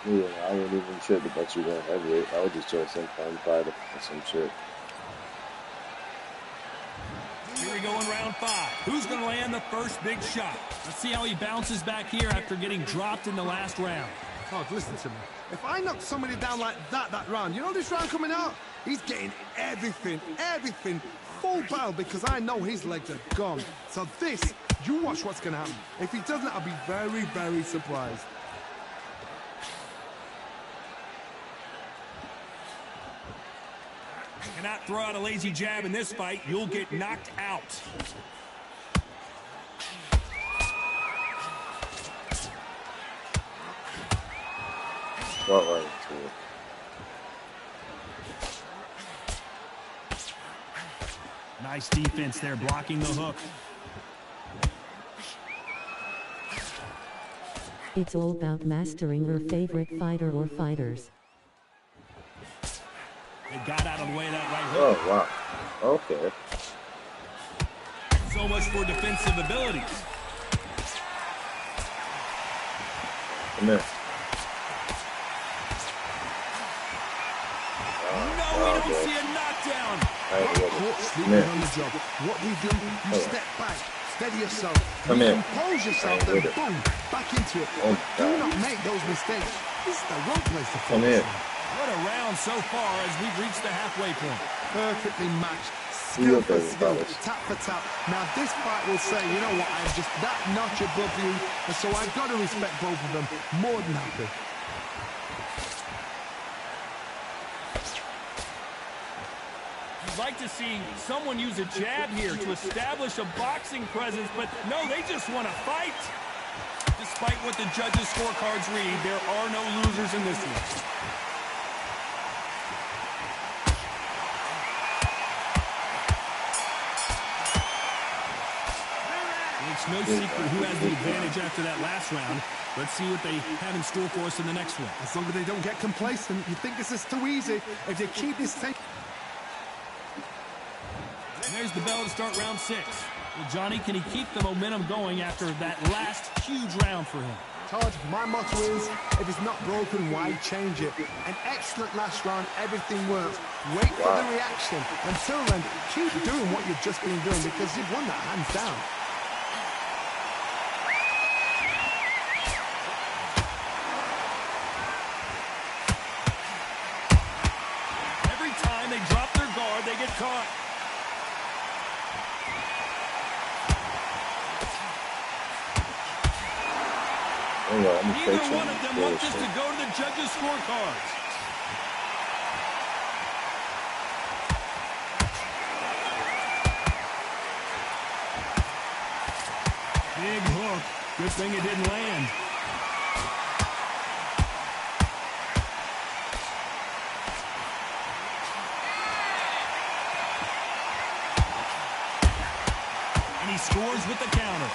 Speaker 2: I wouldn't even trip about you going heavyweight. I would just try some fun fighter or some shit.
Speaker 5: Here we go in round 5. Who's going to land the first big shot? Let's see how he bounces back here after getting dropped in the last round.
Speaker 6: Oh, listen to me. If I knock somebody down like that round, you know this round coming out? He's getting everything, full barrel, because I know his legs are gone. So this, you watch what's going to happen. If he doesn't, I'll be very, very surprised.
Speaker 5: Cannot throw out a lazy jab in this fight. You'll get knocked out. Nice defense there, blocking the hook.
Speaker 3: It's all about mastering your favorite fighter or fighters.
Speaker 5: They got out of the way of that right hook.
Speaker 2: Oh, wow. Okay.
Speaker 5: So much for defensive abilities.
Speaker 2: Come here.
Speaker 5: No, we don't see a knockdown.
Speaker 6: Sleeping on the job. What do? You step back, steady yourself, compose yourself, then boom, back into it. Do not make those mistakes. This is the wrong place to focus.
Speaker 5: What a round so far as we've reached the halfway point.
Speaker 6: Perfectly matched. Skill for skill, tap for tap. Now this fight will say, you know what, I'm just that notch above you, and so I've got to respect both of them. More than happy.
Speaker 5: You'd like to see someone use a jab here to establish a boxing presence, but no, they just want to fight. Despite what the judges' scorecards read, there are no losers in this one. It's no secret who has the advantage after that last round. Let's see what they have in store for us in the next one.
Speaker 6: As long as they don't get complacent, you think this is too easy. If they keep this tape.
Speaker 5: And there's the bell to start round 6. Well, Johnny, can he keep the momentum going after that last huge round for him?
Speaker 6: Todd, my motto is, if it's not broken, why change it? An excellent last round, everything works. Wait for the reaction. Until then, keep doing what you've just been doing, because you've won that hands down.
Speaker 5: Neither one of them want this to go to the judges' scorecards. Big hook. Good thing it didn't land. And he scores with the counter.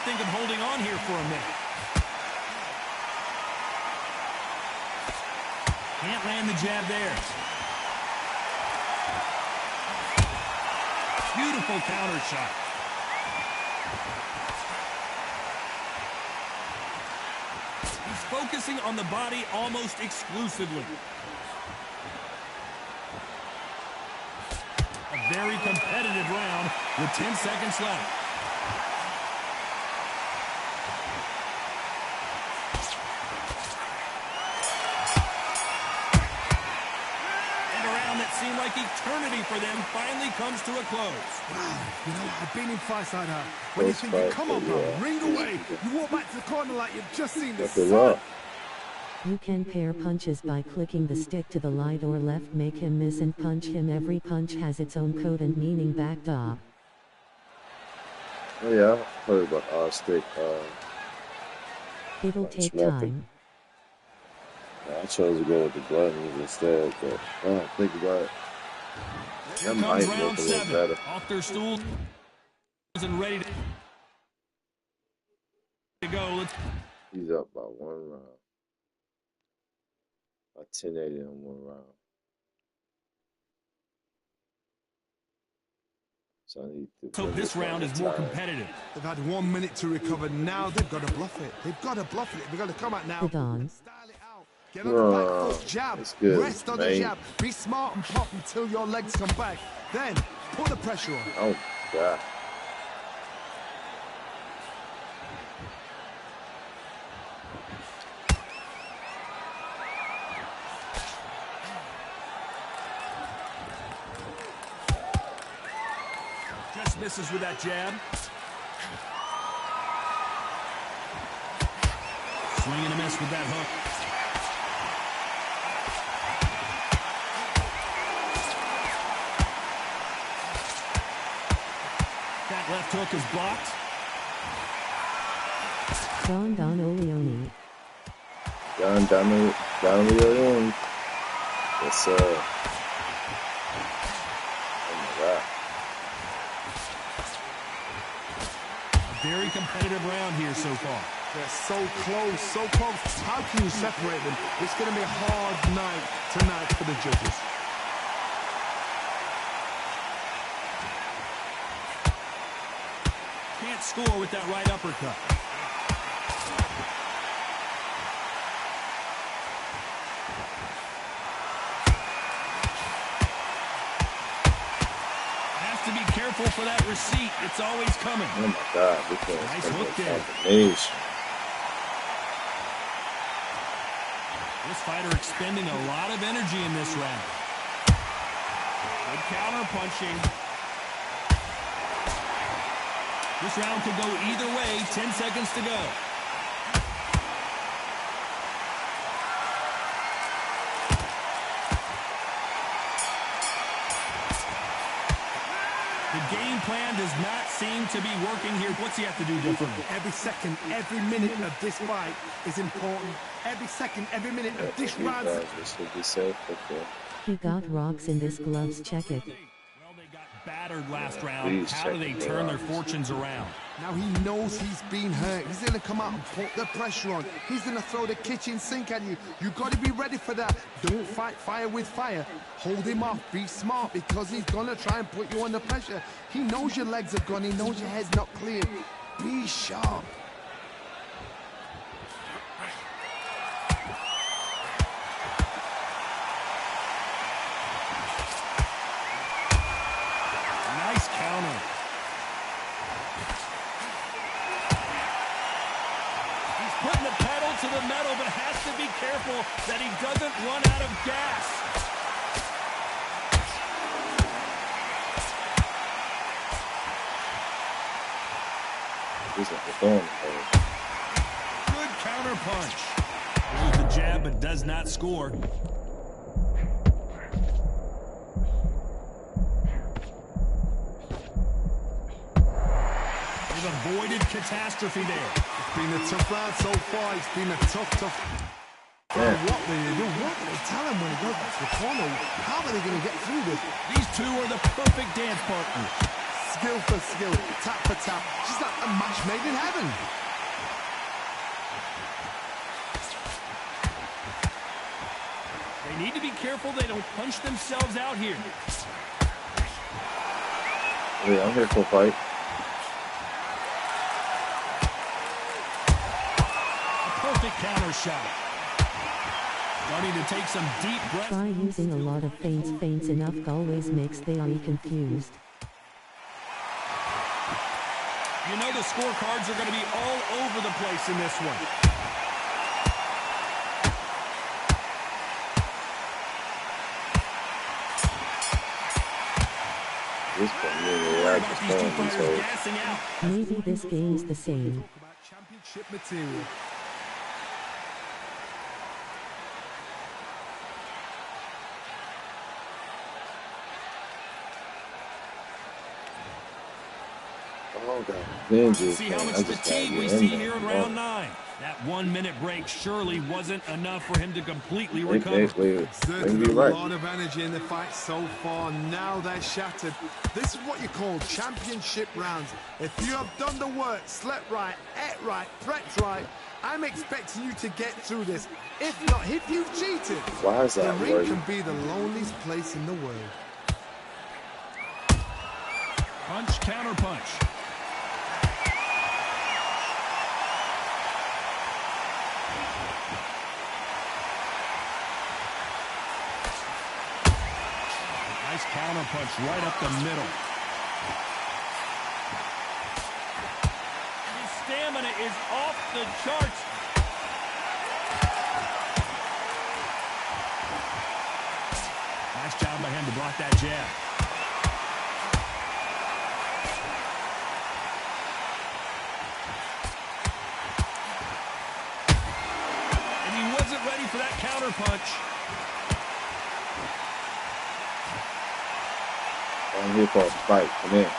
Speaker 5: Think of holding on here for a minute. Can't land the jab there. Beautiful counter shot. He's focusing on the body almost exclusively. A very competitive round with 10 seconds left. Seemed like eternity for them finally comes to a close.
Speaker 6: Wow, you know, I've been in fights like that. When you think, come on, bro, ring away. You walk back to the corner like you've just seen the sun.
Speaker 3: You can pair punches by clicking the stick to the right or left, make him miss and punch him. Every punch has its own code and meaning backed up.
Speaker 2: Oh yeah, I heard about stick.
Speaker 3: It'll take time.
Speaker 2: I chose to go with the buttons instead, but I don't think about it.
Speaker 5: Here comes round 7. Off their stools and ready to go.
Speaker 2: He's up by 1 round. By 1080 in 1 round. So I need to.
Speaker 5: So this round is more competitive.
Speaker 6: They've had 1 minute to recover. Now they've got to bluff it. They've got to bluff it. They've got to come out now. Get on the back foot, jab, rest on the jab, be smart and pop until your legs come back. Then, put the pressure on.
Speaker 2: Oh, God.
Speaker 5: Just misses with that jab. Swing and a miss with that hook. Left hook is blocked.
Speaker 3: Don Oleone.
Speaker 2: Don Oleone. Yes, sir. Oh, my God.
Speaker 5: A very competitive round here so far.
Speaker 6: They're so close, so close. How can you separate them? It's going to be a hard night tonight for the judges.
Speaker 5: Can't score with that right uppercut. Has to be careful for that receipt. It's always coming.
Speaker 2: Oh my God, this is
Speaker 5: nice hook there. This fighter expending a lot of energy in this round. Good counter punching. This round could go either way. 10 seconds to go. The game plan does not seem to be working here. What's he have to do differently?
Speaker 6: Every second, every minute of this fight is important. Every second, every minute of this round.
Speaker 3: He got rocks in this gloves. Check it.
Speaker 5: Battered last round. How do they turn their fortunes around?
Speaker 6: Now he knows he's been hurt. He's going to come out and put the pressure on. He's going to throw the kitchen sink at you. You got to be ready for that. Don't fight fire with fire. Hold him off. Be smart because he's going to try and put you under pressure. He knows your legs are gone. He knows your head's not clear. Be sharp.
Speaker 5: Nice counter. careful that he doesn't run out of gas. Good counter punch. Throws the jab but does not score. They've avoided catastrophe there.
Speaker 6: It's been a tough round so far. It's been a tough.
Speaker 2: Yeah.
Speaker 6: What do they tell him when he goes back to the corner? How are they going to get through this?
Speaker 5: These two are the perfect dance partners.
Speaker 6: Skill for skill, tap for tap. She's like a match made in heaven.
Speaker 5: They need to be careful they don't punch themselves out here.
Speaker 2: Yeah, I'm here for a fight.
Speaker 5: A perfect counter shot. Starting to take some deep breaths.
Speaker 3: Try using a lot of feints. Feints enough always makes the eye confused.
Speaker 5: You know the scorecards are going to be all over the place in this one.
Speaker 2: This one really like
Speaker 5: These two fighters gassing out.
Speaker 3: Maybe this game's the same.
Speaker 6: Talk about championship material.
Speaker 2: Oh, God. Ninjas,
Speaker 5: See how
Speaker 2: man.
Speaker 5: much
Speaker 2: I just gotta
Speaker 5: fatigue we
Speaker 2: get
Speaker 5: see
Speaker 2: in
Speaker 5: here in
Speaker 2: there.
Speaker 5: round 9. That 1 minute break surely wasn't enough for him to completely recover.
Speaker 2: Wait. Let me
Speaker 6: Exerted
Speaker 2: be
Speaker 6: a
Speaker 2: right.
Speaker 6: lot of energy in the fight so far. Now they're shattered. This is what you call championship rounds. If you have done the work, slept right, ate right, prepped right, I'm expecting you to get through this. If not, if you've cheated,
Speaker 2: Why is
Speaker 6: the
Speaker 2: that
Speaker 6: ring
Speaker 2: working?
Speaker 6: can be the loneliest place in the world.
Speaker 5: Punch, counter punch. Nice counter punch right up the middle. His stamina is off the charts. Nice job by him to block that jab. And he wasn't ready for that counter punch.
Speaker 2: I'm here for a fight. Come in.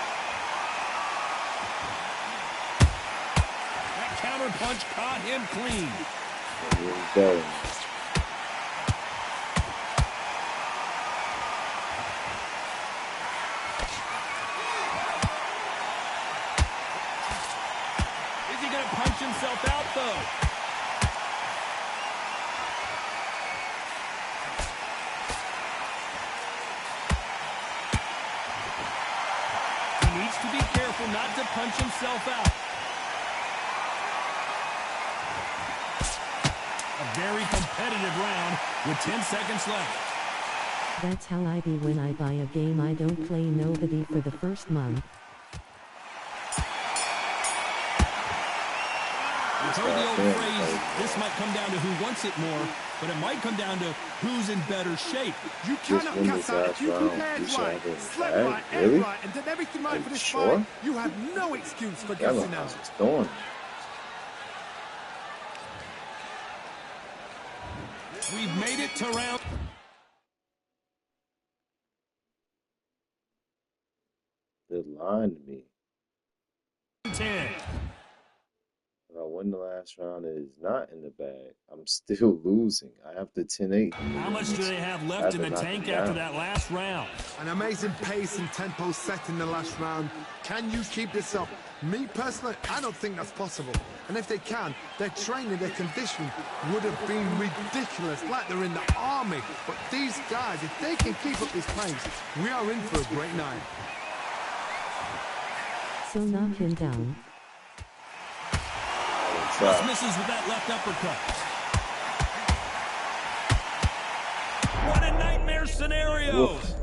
Speaker 5: That counter punch caught him clean.
Speaker 2: Here we go.
Speaker 5: Is he going to punch himself out, though? He needs to be careful not to punch himself out. A very competitive round with 10 seconds left.
Speaker 3: That's how I be when I buy a game. I don't play nobody for the first month.
Speaker 5: You've heard the old phrase, this might come down to who wants it more, but it might come down to who's in better shape.
Speaker 6: You cannot
Speaker 2: win
Speaker 6: cast
Speaker 2: this
Speaker 6: out.
Speaker 2: last
Speaker 6: If you
Speaker 2: round,
Speaker 6: prepared
Speaker 2: you should
Speaker 6: right,
Speaker 2: have it
Speaker 6: slept
Speaker 2: back.
Speaker 6: right,
Speaker 2: Really?
Speaker 6: ate right, and did everything right
Speaker 2: Are
Speaker 6: for
Speaker 2: you
Speaker 6: this
Speaker 2: sure?
Speaker 6: fight, you have no excuse for
Speaker 2: That
Speaker 6: gassing
Speaker 2: was
Speaker 6: out.
Speaker 2: just going.
Speaker 5: We've made it to round
Speaker 2: They lied to me.
Speaker 5: 10.
Speaker 2: If I win the last round, it is not in the bag. I'm still losing. I have the 10-8.
Speaker 5: How much do they have left in the tank after that last round?
Speaker 6: An amazing pace and tempo set in the last round. Can you keep this up? Me personally, I don't think that's possible. And if they can, their training, their conditioning would have been ridiculous, like they're in the army. But these guys, if they can keep up this pace, we are in for a great night.
Speaker 3: So knock him down.
Speaker 5: Just misses with that left uppercut. What a nightmare scenario!
Speaker 2: Oof.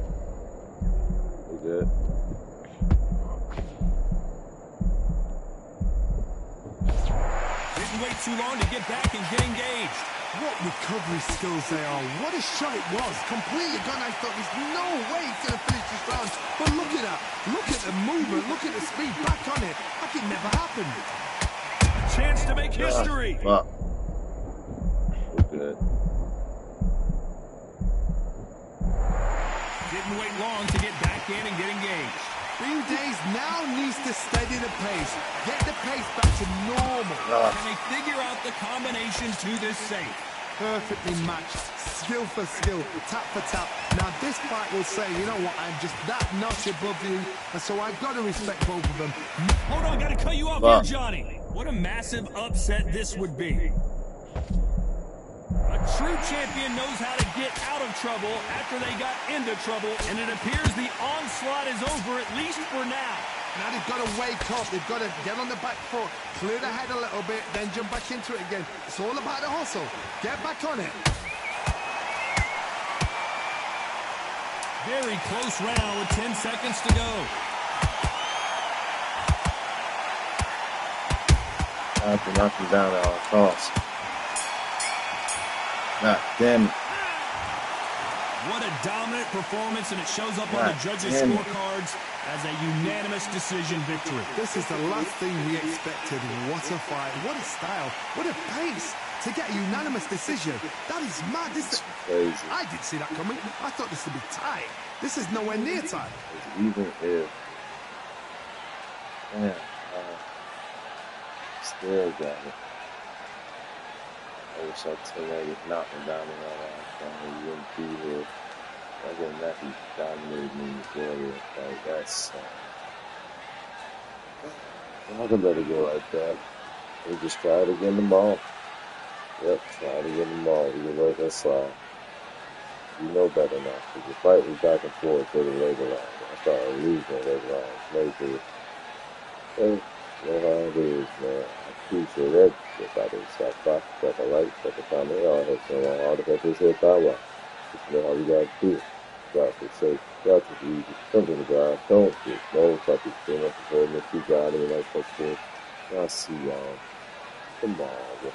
Speaker 2: We good.
Speaker 5: Didn't wait too long to get back and get engaged.
Speaker 6: What recovery skills they are. What a shot it was. Completely gone. I thought there's no way he's going to finish this round. But look at that. Look at the movement. Look at the speed. Back on it. Like it never happened.
Speaker 5: Chance to make history.
Speaker 2: We're good.
Speaker 5: Didn't wait long to get back in and get engaged.
Speaker 6: New Days now needs to steady the pace. Get the pace back to normal.
Speaker 5: Can they figure out the combination to this safe?
Speaker 6: Perfectly matched. Skill for skill. Tap for tap. Now this fight will say, you know what, I'm just that notch above you. And so I've got to respect both of them.
Speaker 5: Hold on, got to cut you off here, Johnny. What a massive upset this would be. A true champion knows how to get out of trouble after they got into trouble, and it appears the onslaught is over, at least for now.
Speaker 6: Now they've got to wake up. They've got to get on the back foot, clear the head a little bit, then jump back into it again. It's all about the hustle. Get back on it.
Speaker 5: Very close round with 10 seconds to go.
Speaker 2: I have to knock him down at all costs. God damn it.
Speaker 5: What a dominant performance, and it shows up on the judges' scorecards as a unanimous decision victory.
Speaker 6: This is the last thing we expected. What a fight, what a style, what a pace to get a unanimous decision. That is mad. This is
Speaker 2: crazy.
Speaker 6: I didn't see that coming. I thought this would be tight. This is nowhere near tight.
Speaker 2: Even if, man, still got it. I wish I could knock him down in that last round. He wouldn't be here. I wouldn't have to dominate me before this. Like, that's I'm not gonna let it go like that. We just try to get them all. Yep, try to get them all. We can let that slide. You know better now. Because the fight was back and forth for the later round. I started losing later rounds. Later. Hey, you know how it is, man. Appreciate it. If I didn't stop back, step a right, step a comment, all that so on. All the purpose hit that way. Just know how we gotta do it. Got to safe, got to easy. Something to drive, don't get no fucking thing up before me. Keep driving like fuck this. I see y'all. Come on, bro.